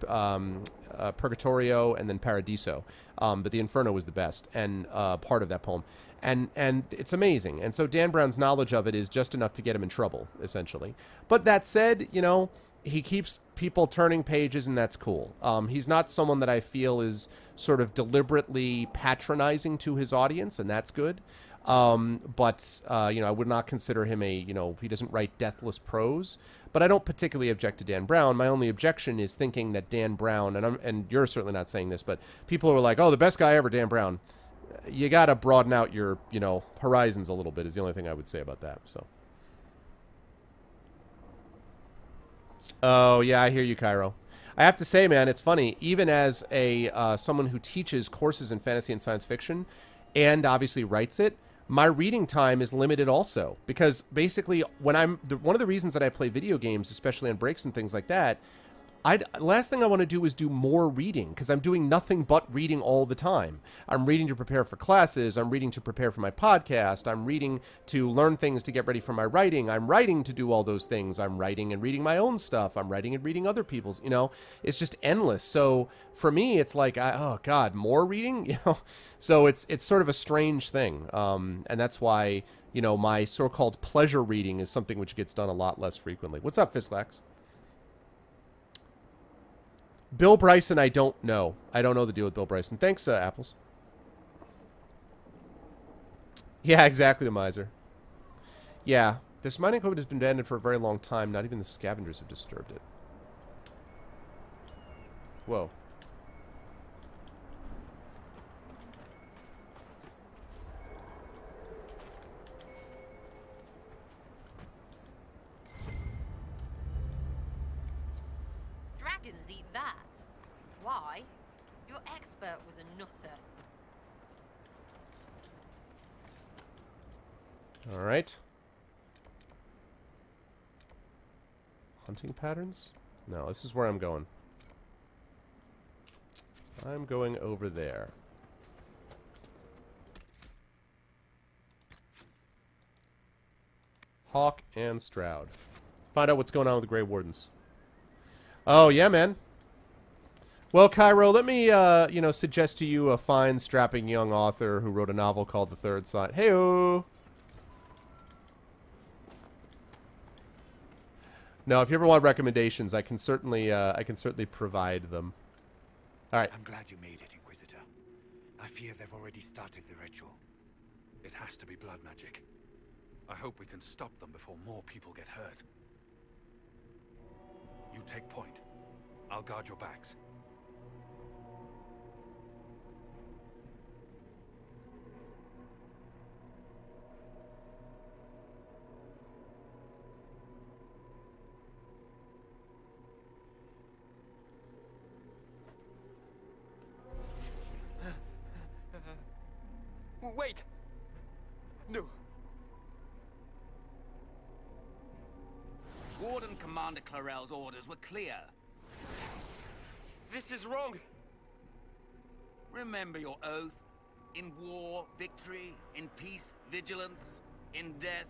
Speaker 1: Purgatorio, and then Paradiso. But the Inferno was the best, and part of that poem. And it's amazing. And so Dan Brown's knowledge of it is just enough to get him in trouble, essentially. But that said, you know, he keeps people turning pages, and that's cool. He's not someone that I feel is sort of deliberately patronizing to his audience, and that's good. But you know, I would not consider him a, you know, he doesn't write deathless prose. But I don't particularly object to Dan Brown. My only objection is thinking that Dan Brown, and you're certainly not saying this, but people are like, oh, the best guy ever, Dan Brown. You got to broaden out your, you know, horizons a little bit is the only thing I would say about that. So. Oh, yeah, I hear you, Cairo. I have to say, man, it's funny. Even as a someone who teaches courses in fantasy and science fiction and obviously writes it, my reading time is limited also. Because basically, when one of the reasons that I play video games, especially on breaks and things like that, last thing I want to do is do more reading, because I'm doing nothing but reading all the time. I'm reading to prepare for classes. I'm reading to prepare for my podcast. I'm reading to learn things to get ready for my writing. I'm writing to do all those things. I'm writing and reading my own stuff. I'm writing and reading other people's, you know, it's just endless. So for me, it's like, oh God, more reading, you know? So it's sort of a strange thing. And that's why, you know, my so-called pleasure reading is something which gets done a lot less frequently. What's up, Fislax? Bill Bryson, I don't know. I don't know the deal with Bill Bryson. Thanks, Apples. Yeah, exactly, the miser. Yeah, this mining equipment has been abandoned for a very long time. Not even the scavengers have disturbed it. Whoa.
Speaker 5: Dragons eat that. Why? Your expert was a nutter.
Speaker 1: All right. Hunting patterns? No, this is where I'm going. I'm going over there. Hawk and Stroud. Find out what's going on with the Grey Wardens. Oh, yeah, man. Well, Cairo, let me, you know, suggest to you a fine, strapping young author who wrote a novel called The Third Sign. Hey-oh! No, if you ever want recommendations, I can certainly provide them. All right.
Speaker 7: I'm glad you made it, Inquisitor. I fear they've already started the ritual.
Speaker 6: It has to be blood magic. I hope we can stop them before more people get hurt. You take point. I'll guard your backs.
Speaker 9: Wait! No.
Speaker 10: Warden Commander Clarel's orders were clear.
Speaker 9: This is wrong.
Speaker 10: Remember your oath. In war, victory. In peace, vigilance. In death,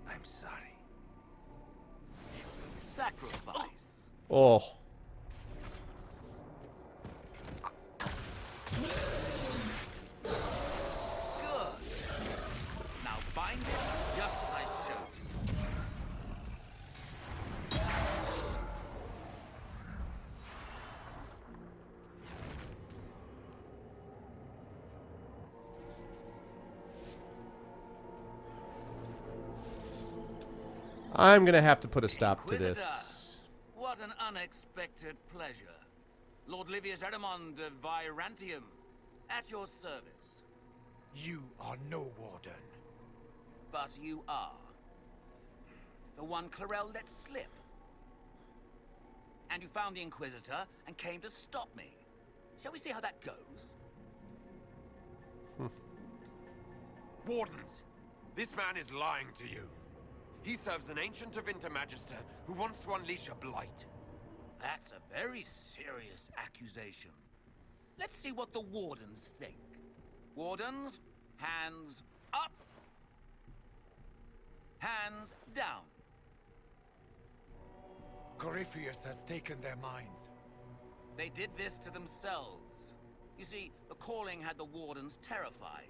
Speaker 6: I'm sorry.
Speaker 10: sacrifice.
Speaker 1: Oh.
Speaker 10: Good. Now bind it just as I showed you.
Speaker 1: I'm gonna have to put a stop to this.
Speaker 10: What an unexpected pleasure. Lord Livius Eramond of Virantium, at your service.
Speaker 7: You are no warden.
Speaker 10: But you are. The one Clarel let slip. And you found the Inquisitor and came to stop me. Shall we see how that goes?
Speaker 3: Wardens, this man is lying to you. He serves an ancient of Intermagister who wants to unleash a blight.
Speaker 10: That's a very serious accusation. Let's see what the Wardens think. Wardens, hands up. Hands down.
Speaker 7: Corypheus has taken their minds.
Speaker 10: They did this to themselves. You see, the calling had the Wardens terrified.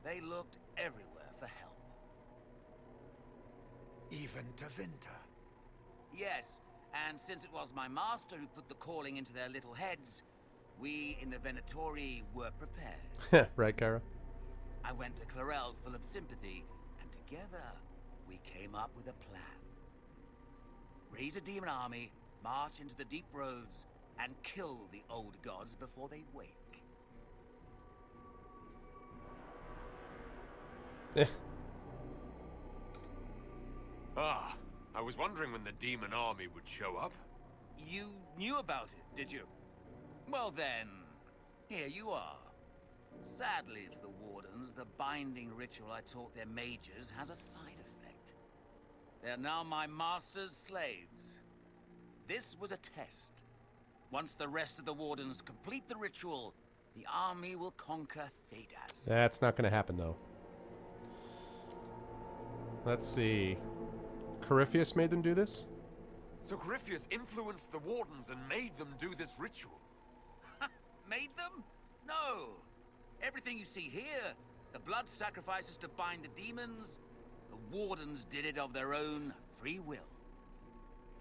Speaker 10: They looked everywhere for help.
Speaker 7: Even to Winter.
Speaker 10: Yes, and since it was my master who put the calling into their little heads, we in the Venatori were prepared.
Speaker 1: Right, Kara?
Speaker 10: I went to Clarel full of sympathy, and together we came up with a plan. Raise a demon army, march into the deep roads, and kill the old gods before they wake.
Speaker 3: Ah, I was wondering when the demon army would show up.
Speaker 10: You knew about it, did you? Well then, here you are. Sadly for the Wardens, the binding ritual I taught their mages has a side effect. They're now my master's slaves. This was a test. Once the rest of the Wardens complete the ritual, the army will conquer Thedas.
Speaker 1: That's not gonna happen, though. Let's see. Corypheus made them do this?
Speaker 3: So Corypheus influenced the Wardens and made them do this ritual.
Speaker 10: Made them? No. Everything you see here, the blood sacrifices to bind the demons, the Wardens did it of their own free will.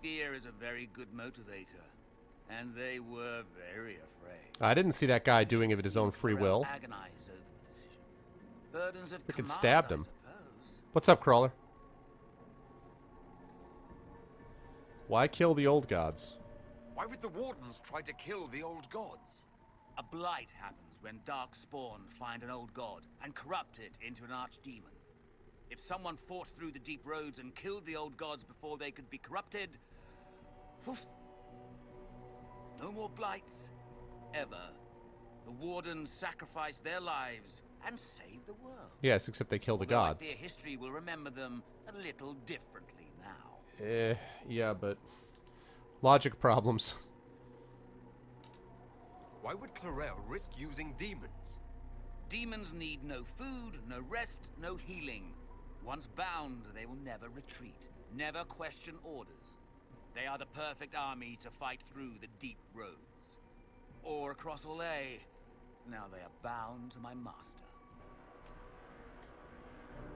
Speaker 10: Fear is a very good motivator, and they were very afraid.
Speaker 1: I didn't see that guy doing it of his own free will.
Speaker 10: Agonized over the decision. Burdens of
Speaker 1: Freaking
Speaker 10: command,
Speaker 1: stabbed
Speaker 10: I
Speaker 1: him.
Speaker 10: suppose.
Speaker 1: What's up, Crawler? Why kill the old gods?
Speaker 3: Why would the Wardens try to kill the old gods?
Speaker 10: A blight happens when dark spawn find an old god and corrupt it into an archdemon. If someone fought through the deep roads and killed the old gods before they could be corrupted, poof, no more blights, ever. The Wardens sacrificed their lives and saved the world.
Speaker 1: Yes, except they kill the
Speaker 10: Although I
Speaker 1: gods.
Speaker 10: fear history will remember them a little differently now.
Speaker 1: Yeah, but logic problems.
Speaker 3: Why would Clarel risk using demons?
Speaker 10: Demons need no food, no rest, no healing. Once bound, they will never retreat, never question orders. They are the perfect army to fight through the deep roads. Or across Olay. Now they are bound to my master.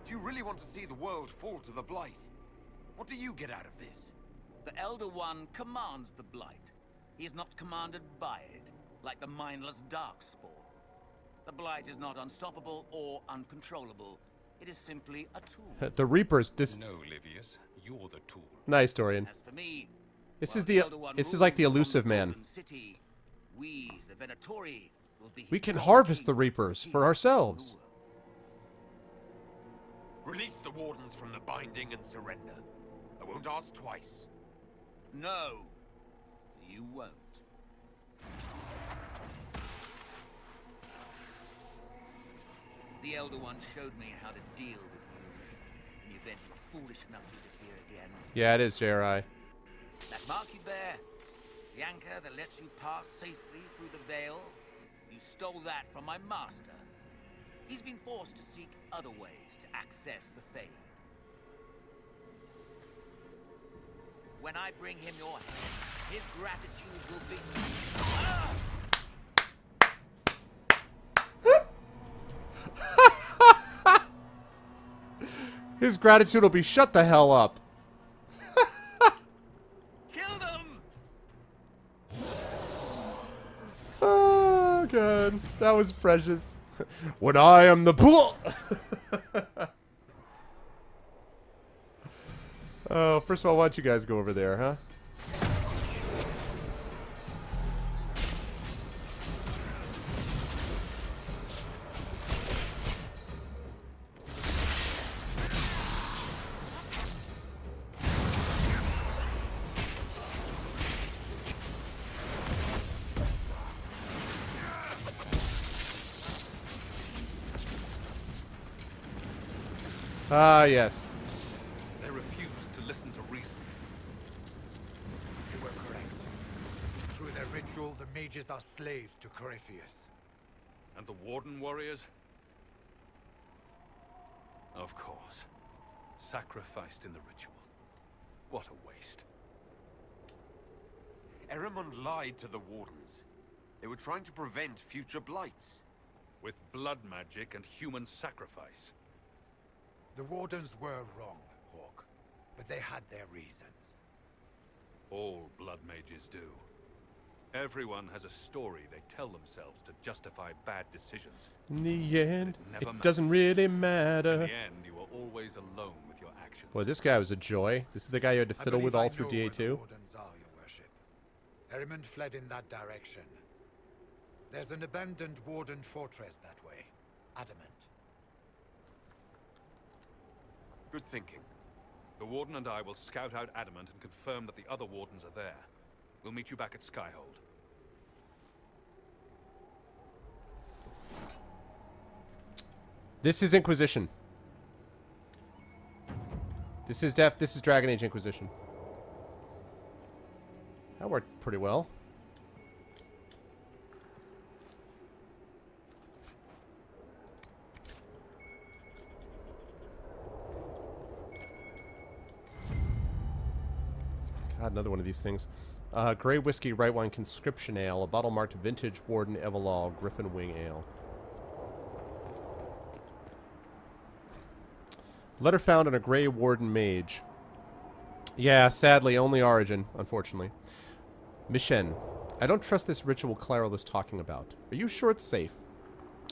Speaker 3: Do you really want to see the world fall to the Blight? What do you get out of this?
Speaker 10: The Elder One commands the Blight. He is not commanded by it, like the mindless Darkspawn. The Blight is not unstoppable or uncontrollable. It is simply a tool.
Speaker 1: The Reapers. This.
Speaker 6: No, Livius, you're the tool.
Speaker 1: Nice, Dorian.
Speaker 10: As for me,
Speaker 1: This
Speaker 10: while
Speaker 1: is
Speaker 10: the
Speaker 1: the.
Speaker 10: Elder One
Speaker 1: This is like the
Speaker 10: rules from
Speaker 1: elusive
Speaker 10: the
Speaker 1: man.
Speaker 10: Golden City, we, the Venatori, will be
Speaker 1: We
Speaker 10: his
Speaker 1: can
Speaker 10: God
Speaker 1: harvest the
Speaker 10: kings
Speaker 1: Reapers
Speaker 10: and
Speaker 1: for
Speaker 10: rule
Speaker 1: ourselves.
Speaker 10: the world.
Speaker 3: Release the Wardens from the binding and surrender. I won't ask twice.
Speaker 10: No, you won't. The Elder One showed me how to deal with you in the event you are foolish enough to interfere again.
Speaker 1: Yeah, it is, JRI.
Speaker 10: That mark you bear, the anchor that lets you pass safely through the veil, You stole that from my master. He's been forced to seek other ways to access the Fade. When I bring him your head, his gratitude will be... Ah!
Speaker 1: His gratitude will be shut the hell up.
Speaker 10: Kill them!
Speaker 1: Oh, God. That was precious. When I am the pool. Oh, first of all, why don't you guys go over there, huh? Ah, yes.
Speaker 6: They refused to listen to reason.
Speaker 7: You were correct. Through their ritual, the mages are slaves to Corypheus.
Speaker 6: And the Warden warriors? Of course. Sacrificed in the ritual. What a waste.
Speaker 3: Erimund lied to the Wardens. They were trying to prevent future blights.
Speaker 6: With blood magic and human sacrifice.
Speaker 7: The Wardens were wrong, Hawk, but they had their reasons.
Speaker 6: All blood mages do. Everyone has a story they tell themselves to justify bad decisions.
Speaker 1: In the end,
Speaker 6: never
Speaker 1: it
Speaker 6: matters.
Speaker 1: doesn't really
Speaker 6: In
Speaker 1: matter.
Speaker 6: the end, you are always alone with your actions.
Speaker 1: Boy, this guy was a joy. This is the guy you had to
Speaker 7: I
Speaker 1: fiddle with
Speaker 7: believe
Speaker 1: all
Speaker 7: I
Speaker 1: through
Speaker 7: know where the
Speaker 1: DA2.
Speaker 7: Wardens are, Your Worship. Erimund fled in that direction. There's an abandoned Warden fortress that way. Adamant.
Speaker 3: Good thinking.
Speaker 6: The Warden and I will scout out Adamant and confirm that the other Wardens are there. We'll meet you back at Skyhold.
Speaker 1: This is Inquisition. This is Dragon Age Inquisition. That worked pretty well. God, another one of these things. Grey Whiskey Right Wine Conscription Ale, a bottle marked Vintage Warden Evalol Griffin Wing Ale. Letter found on a Grey Warden Mage. Yeah, sadly, only Origin, unfortunately. Mishen, I don't trust this ritual Claral is talking about. Are you sure it's safe?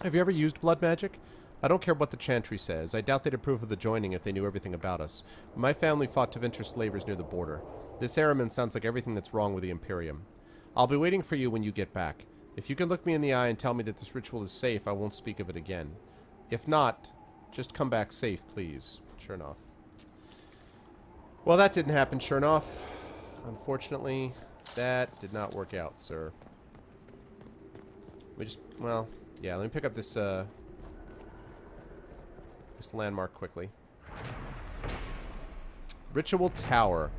Speaker 1: Have you ever used blood magic? I don't care what the chantry says. I doubt they'd approve of the joining if they knew everything about us. My family fought Tevinter slavers near the border. This Ahriman sounds like everything that's wrong with the Imperium. I'll be waiting for you when you get back. If you can look me in the eye and tell me that this ritual is safe, I won't speak of it again. If not, just come back safe, please. Sure enough. Well, that didn't happen, sure enough. Unfortunately, that did not work out, sir. Let me just, well, yeah, let me pick up this, this landmark quickly. Ritual Tower.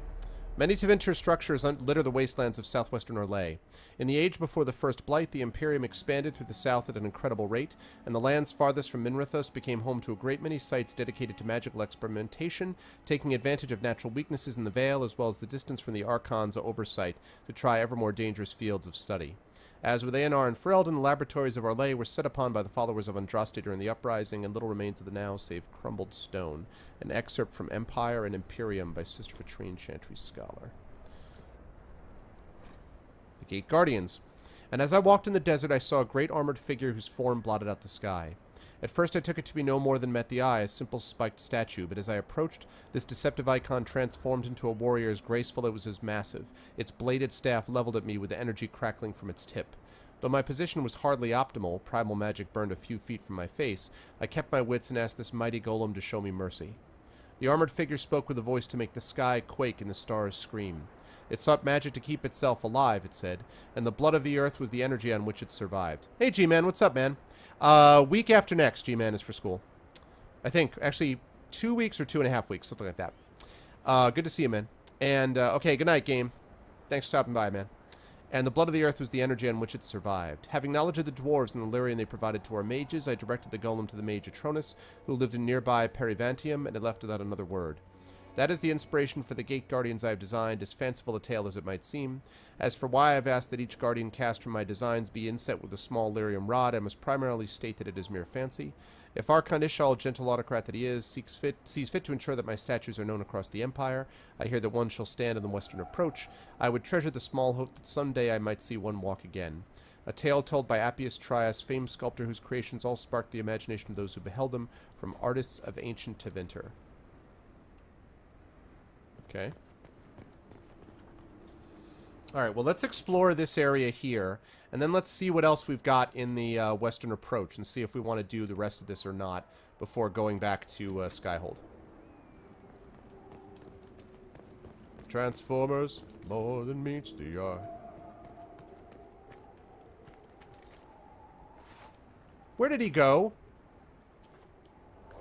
Speaker 1: Many Tevinter structures litter the wastelands of southwestern Orlais. In the age before the First Blight, the Imperium expanded through the south at an incredible rate, and the lands farthest from Minrithos became home to a great many sites dedicated to magical experimentation, taking advantage of natural weaknesses in the Vale as well as the distance from the Archon's oversight to try ever more dangerous fields of study. As with Aenar and Ferelden, the laboratories of Orlais were set upon by the followers of Andraste during the Uprising, and little remains of the now save crumbled stone. An excerpt from Empire and Imperium by Sister Petrine, Chantry Scholar. The Gate Guardians. And as I walked in the desert, I saw a great armored figure whose form blotted out the sky. At first I took it to be no more than met the eye, a simple spiked statue, but as I approached, this deceptive icon transformed into a warrior as graceful as it was massive, its bladed staff leveled at me with the energy crackling from its tip. Though my position was hardly optimal, primal magic burned a few feet from my face, I kept my wits and asked this mighty golem to show me mercy. The armored figure spoke with a voice to make the sky quake and the stars scream. It sought magic to keep itself alive, it said, and the blood of the earth was the energy on which it survived. Hey, G-Man, what's up, man? Week after next, G-Man is for school. I think, actually, 2 weeks or 2.5 weeks, something like that. Good to see you, man. And, okay, good night, game. Thanks for stopping by, man. and the blood of the earth was the energy on which it survived. Having knowledge of the dwarves and the lyrium they provided to our mages, I directed the golem to the mage Atronus, who lived in nearby Perivantium, and had left without another word. That is the inspiration for the gate guardians I have designed, as fanciful a tale as it might seem. As for why I have asked that each guardian cast from my designs be inset with a small lyrium rod, I must primarily state that it is mere fancy. If Archon Ishal, gentle autocrat that he is, sees fit to ensure that my statues are known across the Empire, I hear that one shall stand in the western approach, I would treasure the small hope that someday I might see one walk again. A tale told by Appius Trias, famed sculptor whose creations all sparked the imagination of those who beheld them, from artists of ancient Tevinter. Okay. Alright, well, let's explore this area here, and then let's see what else we've got in the western approach, and see if we want to do the rest of this or not before going back to Skyhold. Transformers, more than meets the eye. Where did he go?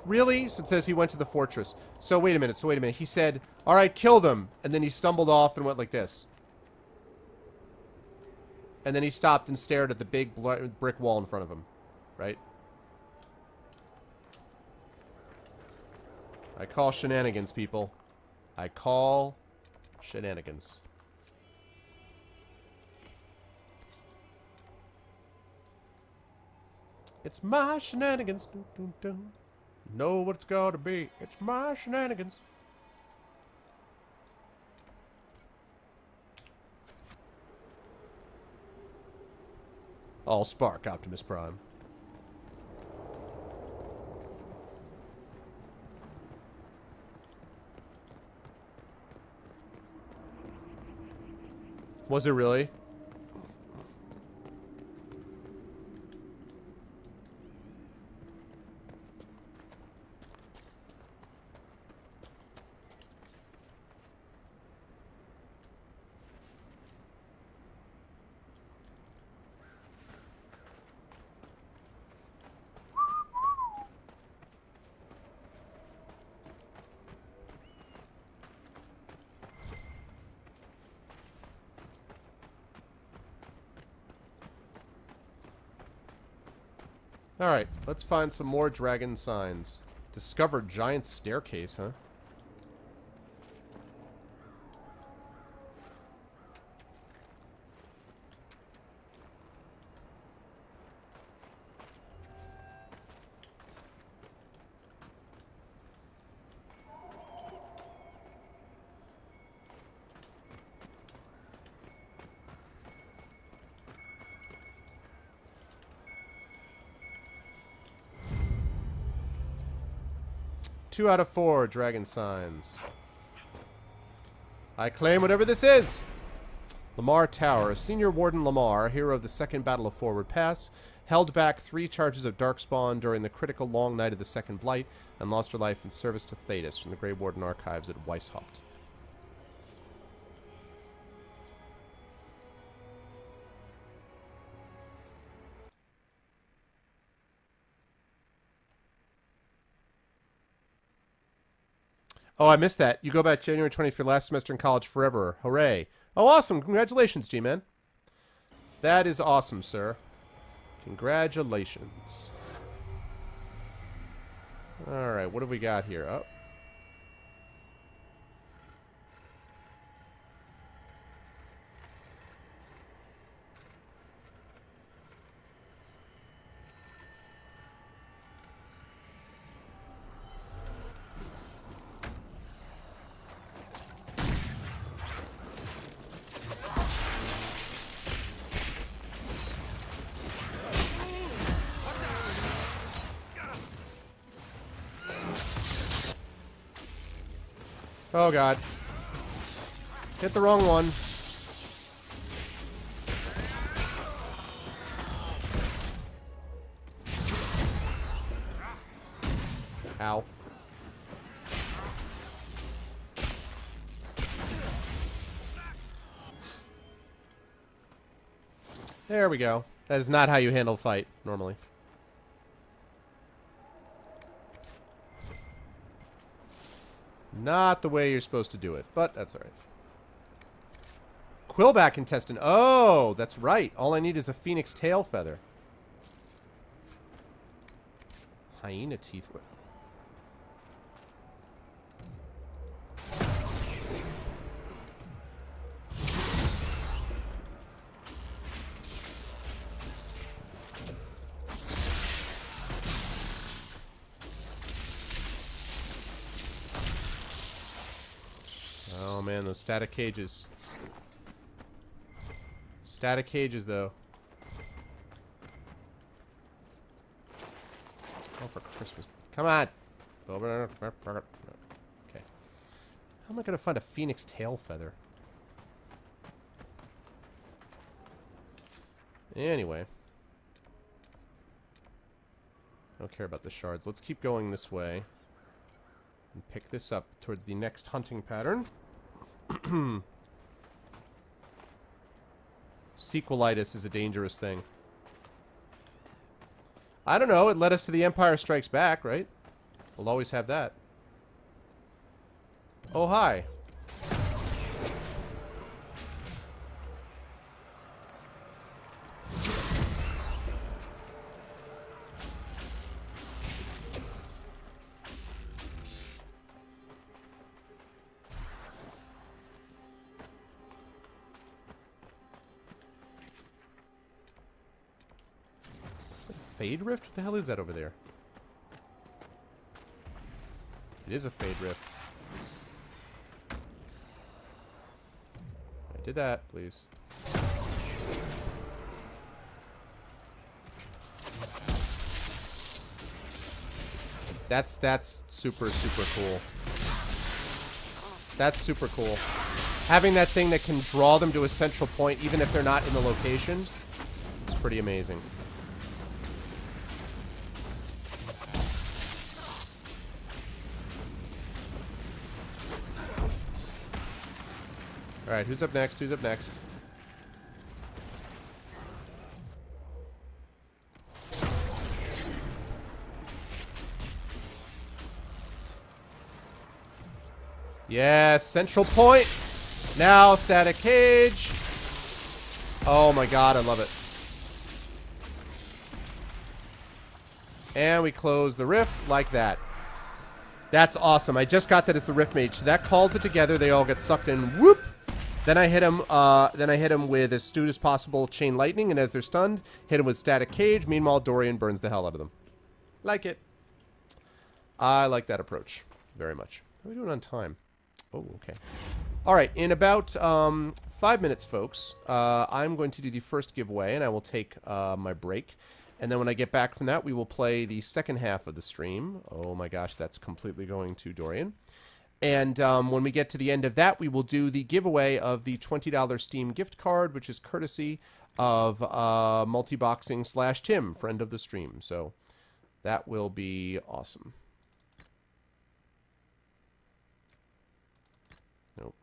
Speaker 1: Really? So it says he went to the fortress. So wait a minute, He said, alright, kill them. And then he stumbled off and went like this. And then he stopped and stared at the big brick wall in front of him. Right? I call shenanigans, people. I call shenanigans. It's my shenanigans. Dun, dun, dun. Know what it's gotta be. It's my shenanigans. All spark, Optimus Prime. Was it really? Alright, let's find some more dragon signs. Discovered giant staircase, huh? Two out of 4 dragon signs. I claim whatever this is! Lamar Tower. Senior Warden Lamar, hero of the Second Battle of Forward Pass, held back 3 charges of Darkspawn during the critical long night of the Second Blight and lost her life in service to Thetis from the Grey Warden Archives at Weishaupt. Oh, I missed that. You go back January 20th for your last semester in college forever. Hooray. Oh, awesome. Congratulations, G-Man. That is awesome, sir. Congratulations. Alright, what have we got here? Oh. Oh, God. Hit the wrong one. Ow. There we go. That is not how you handle a fight, normally. Not the way you're supposed to do it, but that's alright. quillback intestine. Oh, that's right. All I need is a phoenix tail feather. Hyena teeth. Oh man, those static cages. Static cages, though. Oh, for Christmas. Come on! Okay. How am I going to find a phoenix tail feather? Anyway. I don't care about the shards. Let's keep going this way. And pick this up towards the next hunting pattern. Sequelitis is a dangerous thing. I don't know. It led us to the Empire Strikes Back, right? We'll always have that. Oh, hi. Fade rift? What the hell is that over there? It is a fade rift. I did that, please. That's super, super cool. That's super cool. Having that thing that can draw them to a central point even if they're not in the location is pretty amazing. Alright, who's up next? Who's up next? Yes, central point. Now, static cage. Oh my god, I love it. And we close the rift like that. That's awesome. I just got that as the rift mage. So that calls it together. They all get sucked in. Whoop! Then I hit him with as astute as possible chain lightning, and as they're stunned, hit him with static cage. Meanwhile, Dorian burns the hell out of them. Like it. I like that approach very much. How are we doing on time? Oh, okay. All right, in about 5 minutes, folks, I'm going to do the first giveaway, and I will take my break. And then when I get back from that, we will play the second half of the stream. Oh my gosh, that's completely going to Dorian. And when we get to the end of that, we will do the giveaway of the $20 Steam gift card, which is courtesy of Multiboxing / Tim, friend of the stream. So that will be awesome. Nope.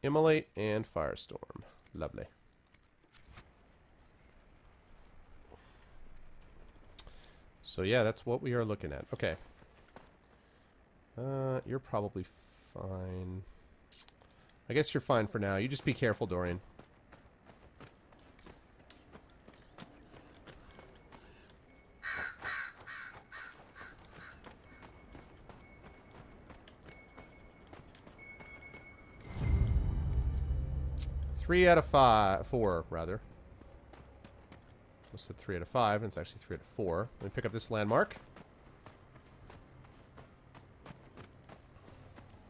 Speaker 1: Immolate and Firestorm. Lovely. So yeah, that's what we are looking at. Okay. You're probably fine. I guess you're fine for now. You just be careful, Dorian. Four, rather. I said 3 out of 5, and it's actually 3 out of 4. Let me pick up this landmark.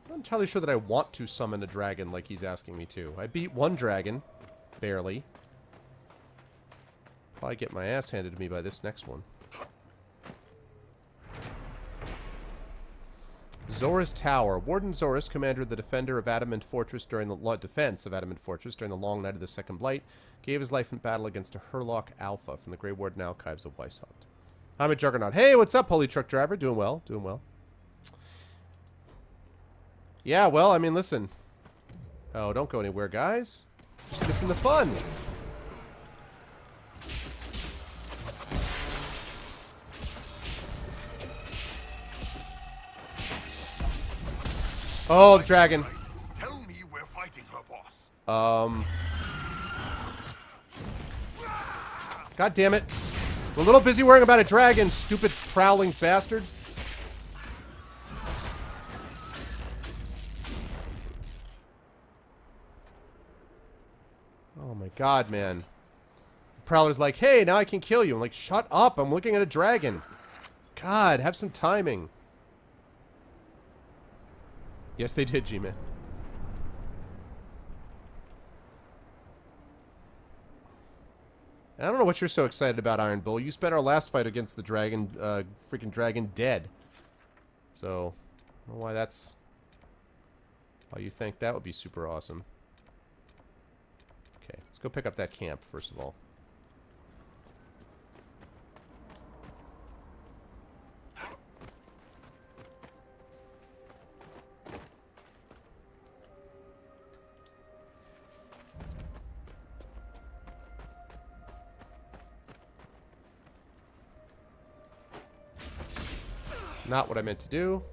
Speaker 1: I'm not entirely sure that I want to summon a dragon like he's asking me to. I beat one dragon. Barely. Probably get my ass handed to me by this next one. Zorus Tower. Warden Zorus, commander of the defense of Adamant Fortress during the long night of the Second Blight, gave his life in battle against a Herlock Alpha from the Grey Warden Archives of Weishaupt. I'm a Juggernaut. Hey, what's up, Holy Truck Driver? Doing well, doing well. Yeah, well, I mean, listen. Oh, don't go anywhere, guys. Just missing the fun. Oh, the dragon.
Speaker 8: Tell me we're fighting her, boss.
Speaker 1: God damn it. I'm a little busy worrying about a dragon, stupid prowling bastard. Oh my god, man. The prowler's like, hey, now I can kill you. I'm like, shut up, I'm looking at a dragon. God, have some timing. Yes, they did, G-Man. I don't know what you're so excited about, Iron Bull. You spent our last fight against the dragon, freaking dragon dead. So, I don't know why that's... why you think that would be super awesome. Okay, let's go pick up that camp, first of all. Not what I meant to do.